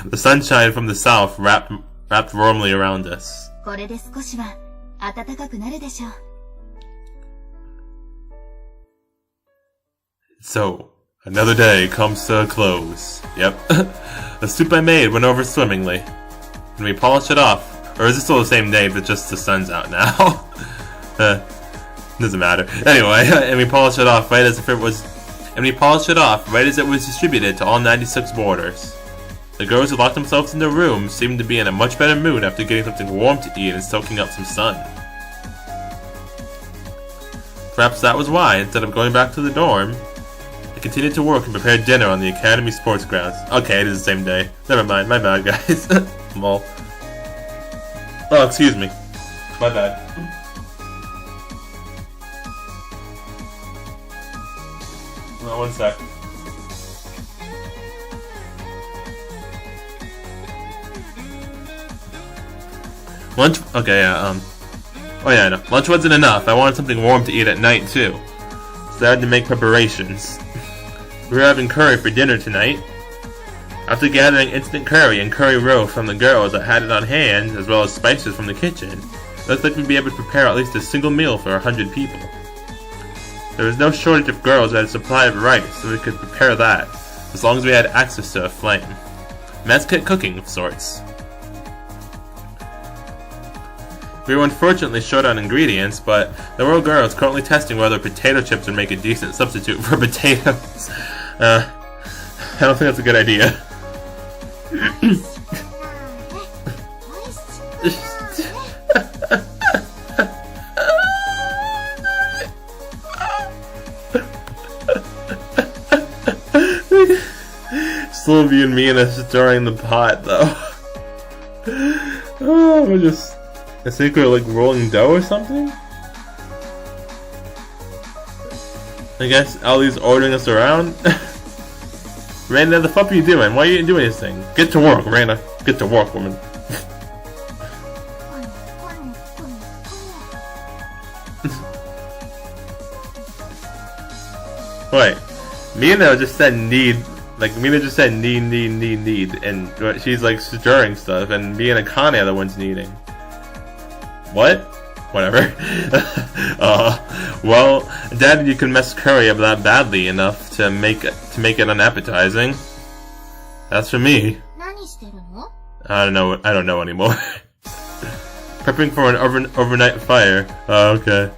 The sunshine from the south wrapped warmly around us. これで少しは暖かくなるでしょう。So, another day comes to a close. Yep. The soup I made went over swimmingly. And we polished it off. Or is it still the same day, but just the sun's out now? Doesn't matter. Anyway, and we polished it off right as it was distributed to all 96 boarders. The girls who locked themselves in their rooms seemed to be in a much better mood after getting something warm to eat and soaking up some sun. Perhaps that was why, instead of going back to the dorm, I continued to work and prepare dinner on the Academy sports grounds. Okay, it is the same day. Never mind, my bad, guys. Lol. Oh, excuse me. My bad. Well, one sec. Lunch? Okay, yeah, oh yeah, no. Lunch wasn't enough. I wanted something warm to eat at night, too. So I had to make preparations. We were having curry for dinner tonight. After gathering instant curry and curry roe from the girls that had it on hand, as well as spices from the kitchen, it looked like we'd be able to prepare at least a single meal for 100 people. There was no shortage of girls who had a supply of rice, so we could prepare that, as long as we had access to a flame. Mess kit cooking of sorts. We were unfortunately short on ingredients, but there were girls currently testing whether potato chips would make a decent substitute for potatoes. I don't think that's a good idea. Sylvie and me and us stirring the pot, though. Oh, we're just... I think we're like rolling dough or something? I guess Ellie's ordering us around? Raina, the fuck are you doing? Why are you doing this thing? Get to work, Raina. Get to work, woman. Wait, Mina just said need, like Mina just said need, and she's like stirring stuff, and me and Akane are the ones kneading. What? Whatever. Well, Dad, you can mess curry up that badly enough to make it unappetizing. That's for me. 何してるの? I don't know anymore. Prepping for an overnight fire. Oh, okay.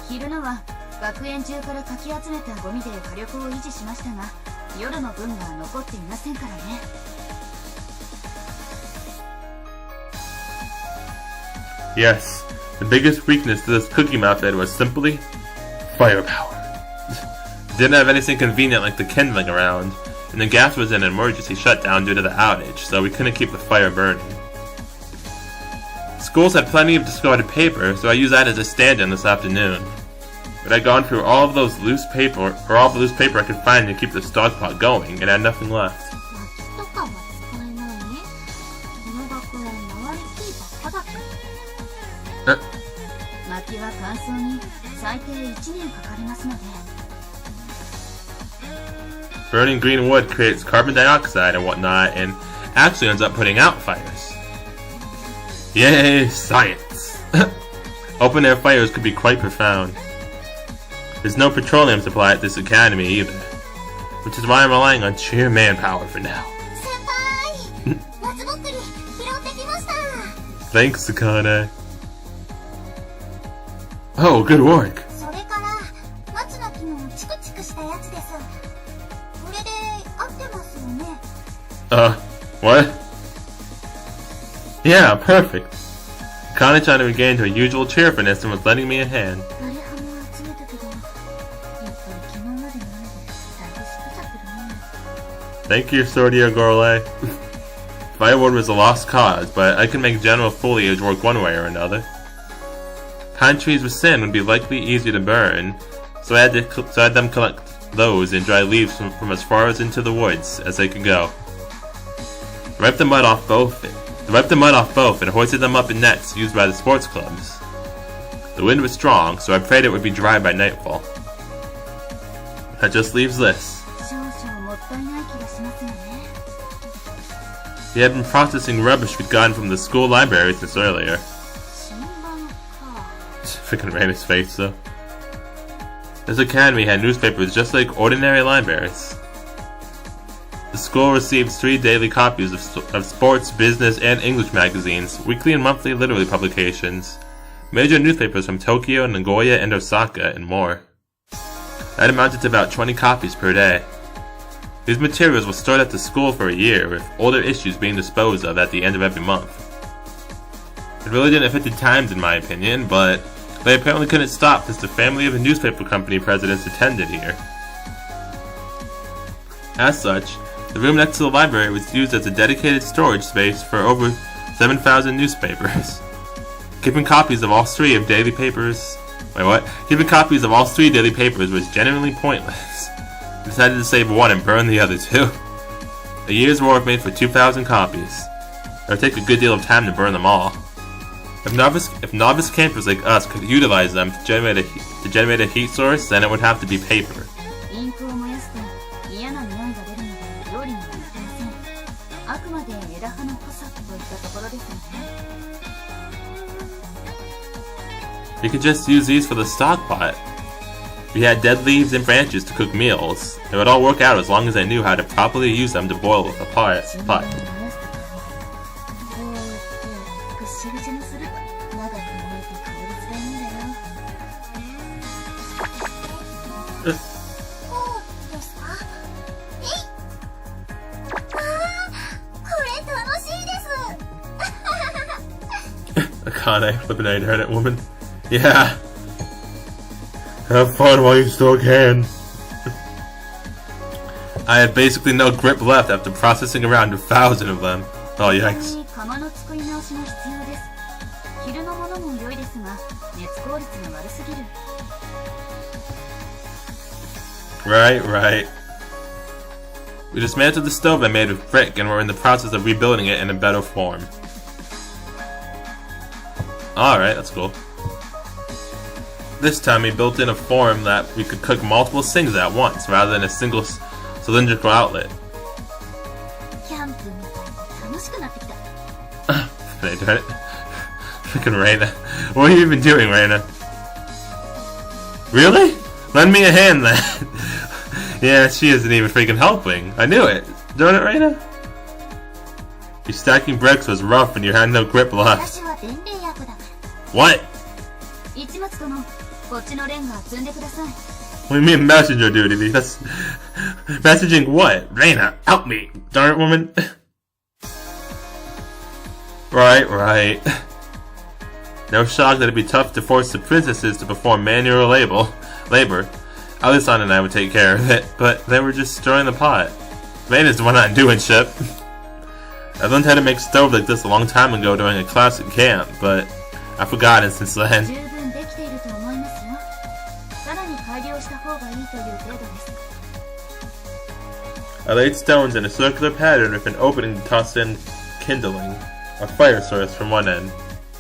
昼のは学園中からかき集めたゴミで火力を維持しましたが、夜の分が残っていませんからね。Yes, the biggest weakness to this cookie method was simply firepower. Didn't have anything convenient like the kindling around, and the gas was in an emergency shutdown due to the outage, so we couldn't keep the fire burning. Schools had plenty of discarded paper, so I used that as a stand-in this afternoon. But I'd gone through all the loose paper I could find to keep the stockpot going, and had nothing left. 薪とかは使えない？この学園周り木ばっかだけど。薪は乾燥に最低1年かかりますので。Burning green wood creates carbon dioxide and whatnot, and actually ends up putting out fires. Yay, science! Open air fires could be quite profound. There's no petroleum supply at this academy either, which is why I'm relying on sheer manpower for now. Thanks, Sakane. Oh, good work. What? Yeah, perfect. Akane tried to regain her usual cheerfulness and was lending me a hand. Thank you, Sordia Gorlay. Firewood was a lost cause, but I can make general foliage work one way or another. Pine trees with sin would be likely easy to burn, so I had them collect those and dry leaves from as far as into the woods as they could go. Wiped the mud off both and hoisted them up in nets used by the sports clubs. The wind was strong, so I prayed it would be dry by nightfall. That just leaves this. He had been processing rubbish we'd gotten from the school library since earlier. Freaking Raina's face, though. This academy had newspapers just like ordinary libraries. The school receives 3 daily copies of sports, business, and English magazines, weekly and monthly literary publications, major newspapers from Tokyo, Nagoya, and Osaka, and more. That amounted to about 20 copies per day. These materials were stored at the school for a year, with older issues being disposed of at the end of every month. It really didn't fit the times in my opinion, but they apparently couldn't stop since the family of the newspaper company presidents attended here. As such, the room next to the library was used as a dedicated storage space for over 7,000 newspapers. Keeping copies of all 3 daily papers... Keeping copies of all 3 daily papers was genuinely pointless. I decided to save one and burn the other 2. A year's work made for 2,000 copies. It would take a good deal of time to burn them all. If novice campers like us could utilize them to generate a heat source, then it would have to be paper. You could just use these for the stock pot. We had dead leaves and branches to cook meals. It would all work out as long as I knew how to properly use them to boil with a pot. Akane, flipping a internet woman. Yeah. Have fun while you still can. I had basically no grip left after processing around 1,000 of them. Oh, yikes. Right. We dismantled the stove I made with brick and we're in the process of rebuilding it in a better form. Alright, that's cool. This time we built in a form that we could cook multiple things at once, rather than a single cylindrical outlet. Freaking Reina. What are you even doing, Reina? Really? Lend me a hand then. Yeah, she isn't even freaking helping. I knew it. Darn it, Reina. Your stacking bricks was rough and you had no grip left. 私は伝令役だから。 What? 市松殿、こっちのレンガ積んでください。 What do you mean messenger duty? That's... Messaging what? Reina, help me! Darn it, woman. Right. No shock that it'd be tough to force the princesses to perform manual labor. Alisan and I would take care of it, but they were just stirring the pot. Reina's the one not doing shit. I've learned how to make stove like this a long time ago during a classic camp, but I've forgotten since then. 十分できていると思いますよ。さらに改良した方がいいという程度です。 I laid stones in a circular pattern with an opening to toss in kindling, a fire source from one end.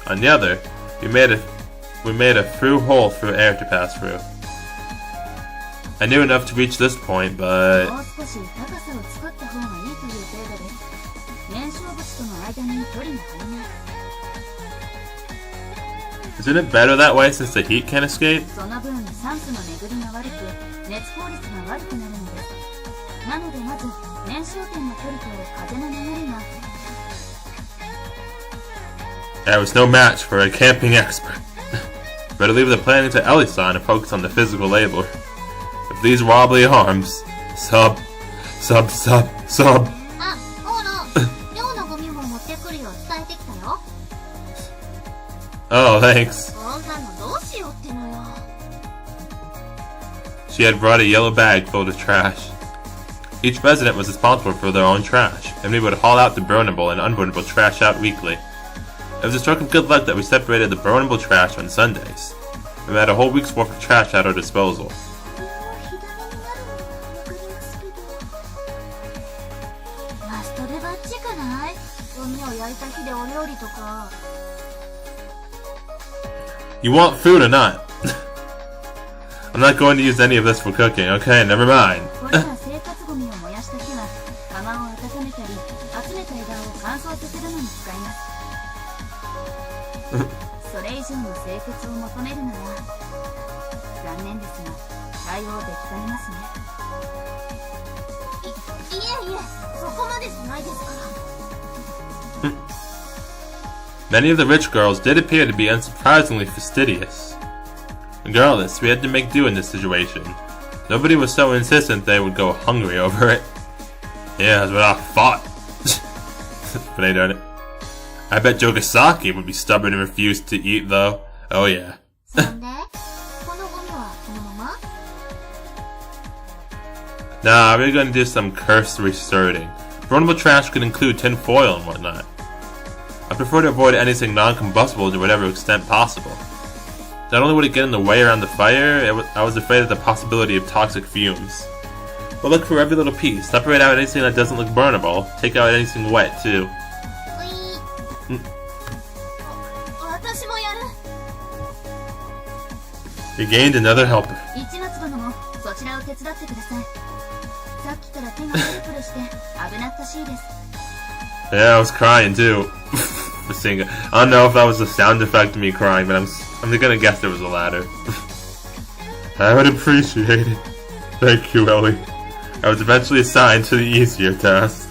On the other, we made a through hole for air to pass through. I knew enough to reach this point, but... もう少し高さを作った方がいいという程度です。燃焼物との間に距離が足りない。 Isn't it better that way since the heat can't escape? その分酸素の巡りが悪く、熱効率が悪くなるのです。なのでまず燃焼点の距離と風の流れが。 I was no match for a camping expert. Better leave the planning to Ellie-san and focus on the physical labor. With these wobbly arms, sub. あ、オーロ、寮のゴミも持ってくるよう伝えてきたよ。 Oh, thanks. こんなのどうしようってのよ。 She had brought a yellow bag filled with trash. Each resident was responsible for their own trash, and we would haul out the burnable and unburnable trash out weekly. It was a stroke of good luck that we separated the burnable trash on Sundays. We had a whole week's worth of trash at our disposal. マストでバッチかない？ゴミを焼いた日でお料理とか。 You want food or not? I'm not going to use any of this for cooking, okay? Never mind. これら生活ゴミを燃やした火は釜を温めたり集めた枝を乾燥させるのに使います。それ以上の清潔を求めるなら残念ですが対応できかねますね。いえそこまでじゃないですから。 Many of the rich girls did appear to be unsurprisingly fastidious. Regardless, we had to make do in this situation. Nobody was so insistent they would go hungry over it. Yeah, that's what I thought. But I done it. I bet Jogasaki would be stubborn and refuse to eat, though. Oh yeah. Nah, we're gonna do some cursory sorting. Burnable trash could include tin foil and whatnot. I prefer to avoid anything non-combustible to whatever extent possible. Not only would it get in the way around the fire, I was afraid of the possibility of toxic fumes. But look for every little piece. Separate out anything that doesn't look burnable. Take out anything wet, too. You gained another helper. Yeah, I was crying too. I don't know if that was the sound effect of me crying, but I'm gonna guess it was the latter. I would appreciate it. Thank you, Ellie. I was eventually assigned to the easier task.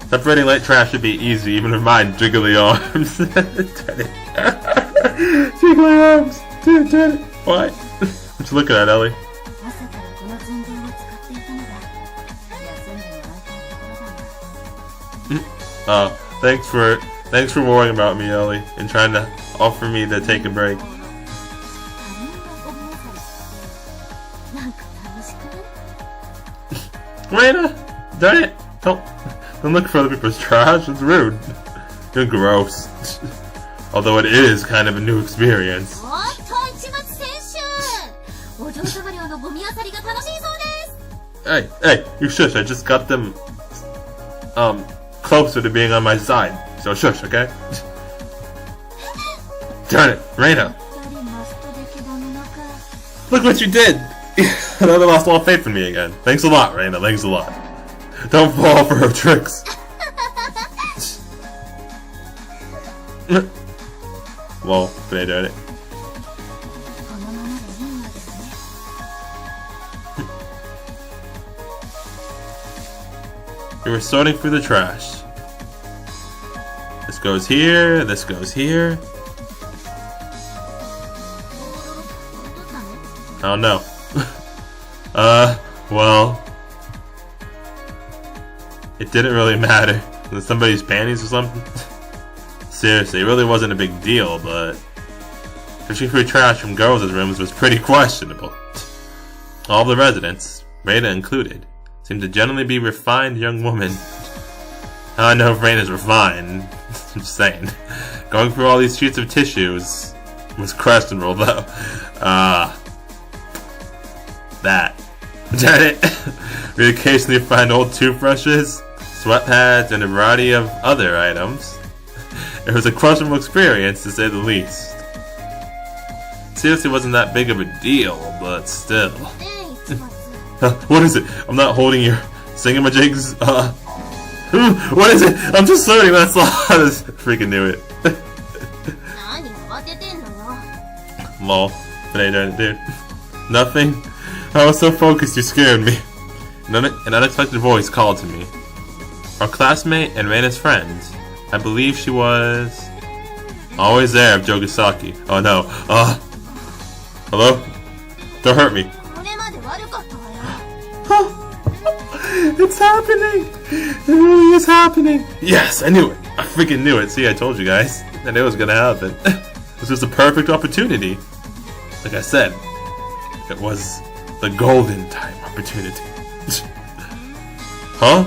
Separating light trash should be easy, even with my jiggly arms. Jiggly arms! Dude, what? What you looking at, Ellie? Thanks for worrying about me, Ellie, and trying to offer me to take a break. Reina! Darn it! Don't look for other people's trash, it's rude. You're gross. Although it is kind of a new experience. Hey, you shush, I just got them, closer to being on my side. So shush, okay? Darn it, Reina! Look what you did! Another lost all faith in me again. Thanks a lot, Reina, thanks a lot. Don't fall for her tricks. Well, they did it. You were sorting through the trash. This goes here, this goes here. I don't know. Well, it didn't really matter. Was it somebody's panties or something? Seriously, it really wasn't a big deal, but fishing through trash from girls' rooms was pretty questionable. All the residents, Reina included, seemed to generally be refined young women. I don't know if Reina's refined. I'm just saying. Going through all these sheets of tissues was questionable, though. That. Darn it. We'd occasionally find old toothbrushes, sweat pads, and a variety of other items. It was a questionable experience, to say the least. Seriously, wasn't that big of a deal, but still. What is it? I'm not holding your singamajigs. What is it? I'm just learning, that's all. I just freaking knew it. Lol. But I done it, dude. Nothing. I was so focused, you scared me. An unexpected voice called to me. Our classmate and Reina's friend. I believe she was always there of Jogasaki. Oh no. Hello? Don't hurt me. It's happening! It really is happening! Yes, I knew it! I freaking knew it. See, I told you guys. I knew it was gonna happen. This was the perfect opportunity. Like I said, it was the golden time opportunity. Huh?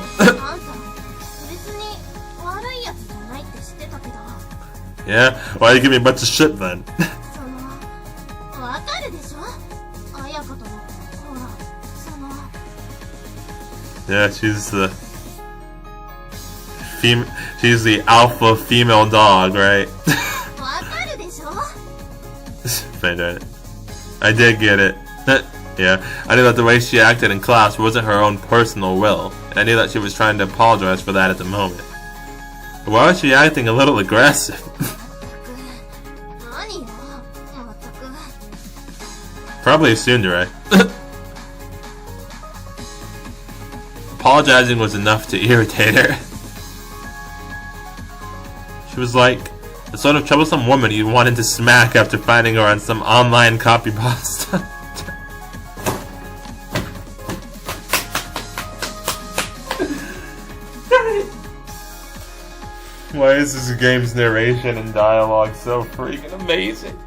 Yeah? Why you give me a bunch of shit then? Yeah, she's the alpha female dog, right? I did get it. Yeah, I knew that the way she acted in class wasn't her own personal will, and I knew that she was trying to apologize for that at the moment. But why was she acting a little aggressive? Probably a tsundere. Apologizing was enough to irritate her. She was like the sort of troublesome woman you wanted to smack after finding her on some online copy pasta. Why is this game's narration and dialogue so freaking amazing?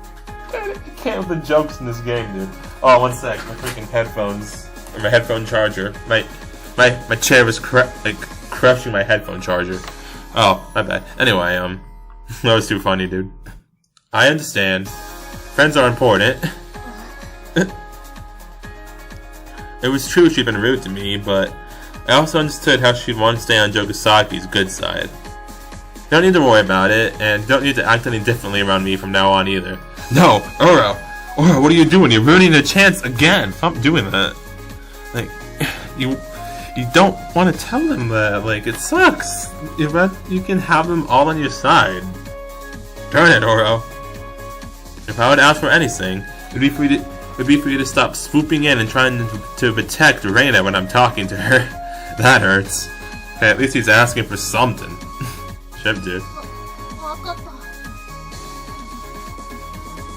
I can't with the jokes in this game, dude. Oh, one sec. My freaking headphones, or my headphone charger. My chair was crushing my headphone charger. Oh, my bad. Anyway, that was too funny, dude. I understand. Friends are important. It was true she'd been rude to me, but I also understood how she'd want to stay on Jogasaki's good side. You don't need to worry about it, and you don't need to act any differently around me from now on either. No, Uro! Uro, what are you doing? You're ruining the chance again! Stop doing that. Like, you don't want to tell them that. Like, it sucks. You can have them all on your side. Darn it, Uro. If I would ask for anything, it would be for you to stop swooping in and trying to protect Reina when I'm talking to her. That hurts. Okay, at least he's asking for something. Chef dude.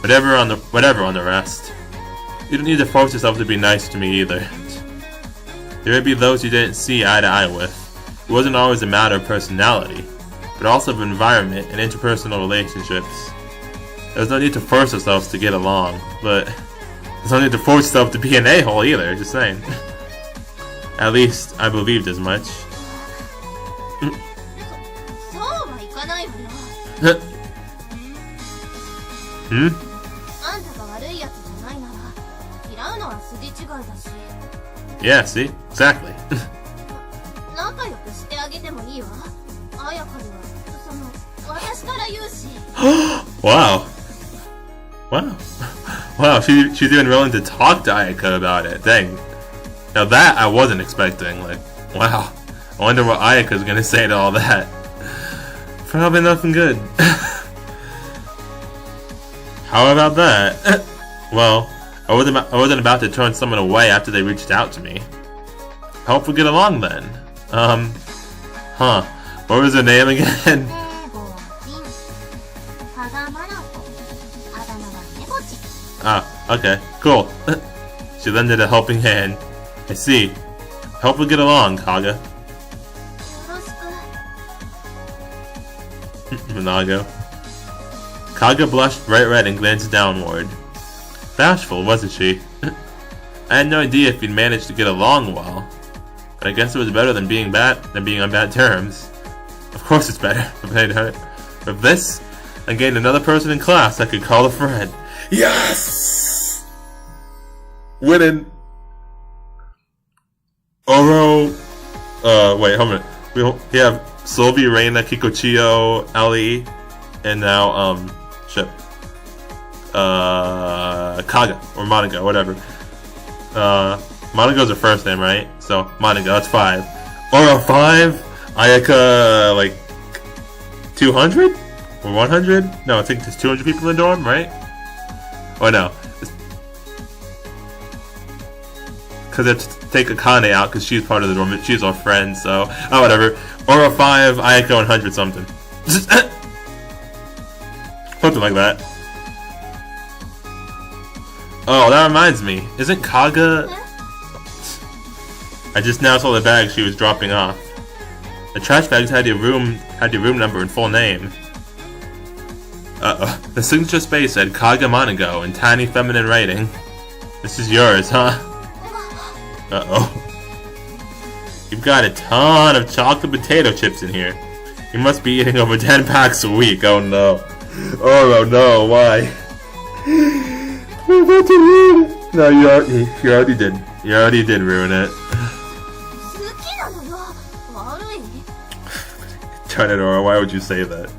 Whatever on the rest. You don't need to force yourself to be nice to me either. There would be those you didn't see eye to eye with. It wasn't always a matter of personality, but also of environment and interpersonal relationships. There's no need to force yourselves to get along, but there's no need to force yourself to be an a-hole either, just saying. At least, I believed as much. Yeah, see? Exactly. Wow. Wow. Wow, she's even willing to talk to Ayaka about it. Dang. Now that I wasn't expecting. Like, wow. I wonder what Ayaka's gonna say to all that. Probably nothing good. How about that? Well, I wasn't about to turn someone away after they reached out to me. I hope we get along then. Huh. What was her name again? Ah, okay, cool. She lended a helping hand. I see. Hope we get along, Kaga. Minago. Kaga blushed bright red and glanced downward. Bashful, wasn't she? I had no idea if you'd managed to get along well, but I guess it was better than being on bad terms. Of course it's better. With this, I gained another person in class I could call a friend. Yes! Winning! Oro... wait, hold on. We have Sylvie, Reina, Kikochio, Ellie, and now, Kaga, or Monaco, whatever. Monaco's her first name, right? So, Monaco, that's 5. Oro 5, Ayaka, like, 200? Or 100? No, I think there's 200 people in the dorm, right? Oh, no. Because they have to take Akane out because she's part of the dorm. She's our friend, so... Oh, whatever. Oro 5, Ayako 100 something. Something like that. Oh, that reminds me. Isn't Kaga... I just now saw the bag she was dropping off. The trash bags had your room number and full name. Uh-oh. The signature space said Kaga Monago in tiny feminine writing. This is yours, huh? Uh-oh. You've got a ton of chocolate potato chips in here. You must be eating over 10 packs a week. Oh no. Oh no, why? We're about to ruin it. No, you already did. You already did ruin it. Darn it, Aura, why would you say that?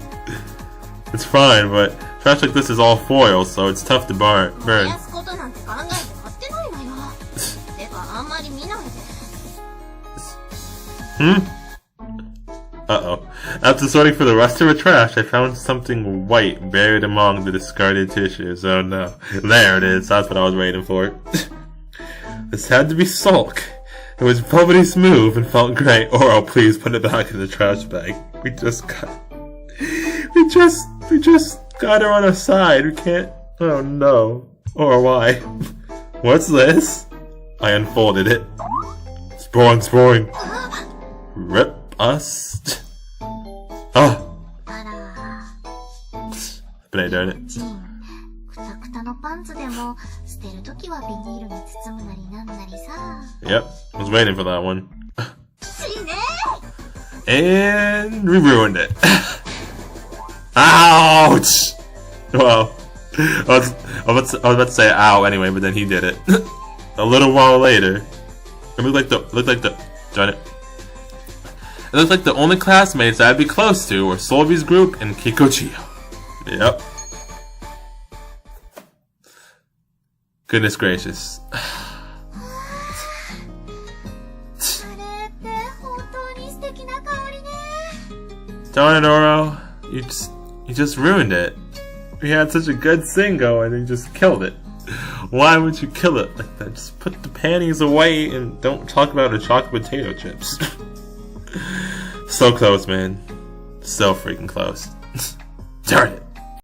It's fine, but trash like this is all foil, so it's tough to burn. Uh-oh. After sorting for the rest of the trash, I found something white buried among the discarded tissues. Oh no. There it is. That's what I was waiting for. This had to be Sulk. It was velvety smooth and felt great. Oro, please put it back in the trash bag. We just got her on our side. We can't... Oh no. Or why? What's this? I unfolded it. Sporing. Rip us. Oh. But I done it. Yep, I was waiting for that one. And we ruined it. Ouch! Well, I was about to say ow anyway, but then he did it. A little while later, it looked like the only classmates I'd be close to were Solvi's group and Kikochio. Yep. Goodness gracious. Darn it, Oro. You just ruined it. We had such a good thing going and you just killed it. Why would you kill it like that? Just put the panties away and don't talk about the chocolate potato chips. So close, man. So freaking close. Darn it.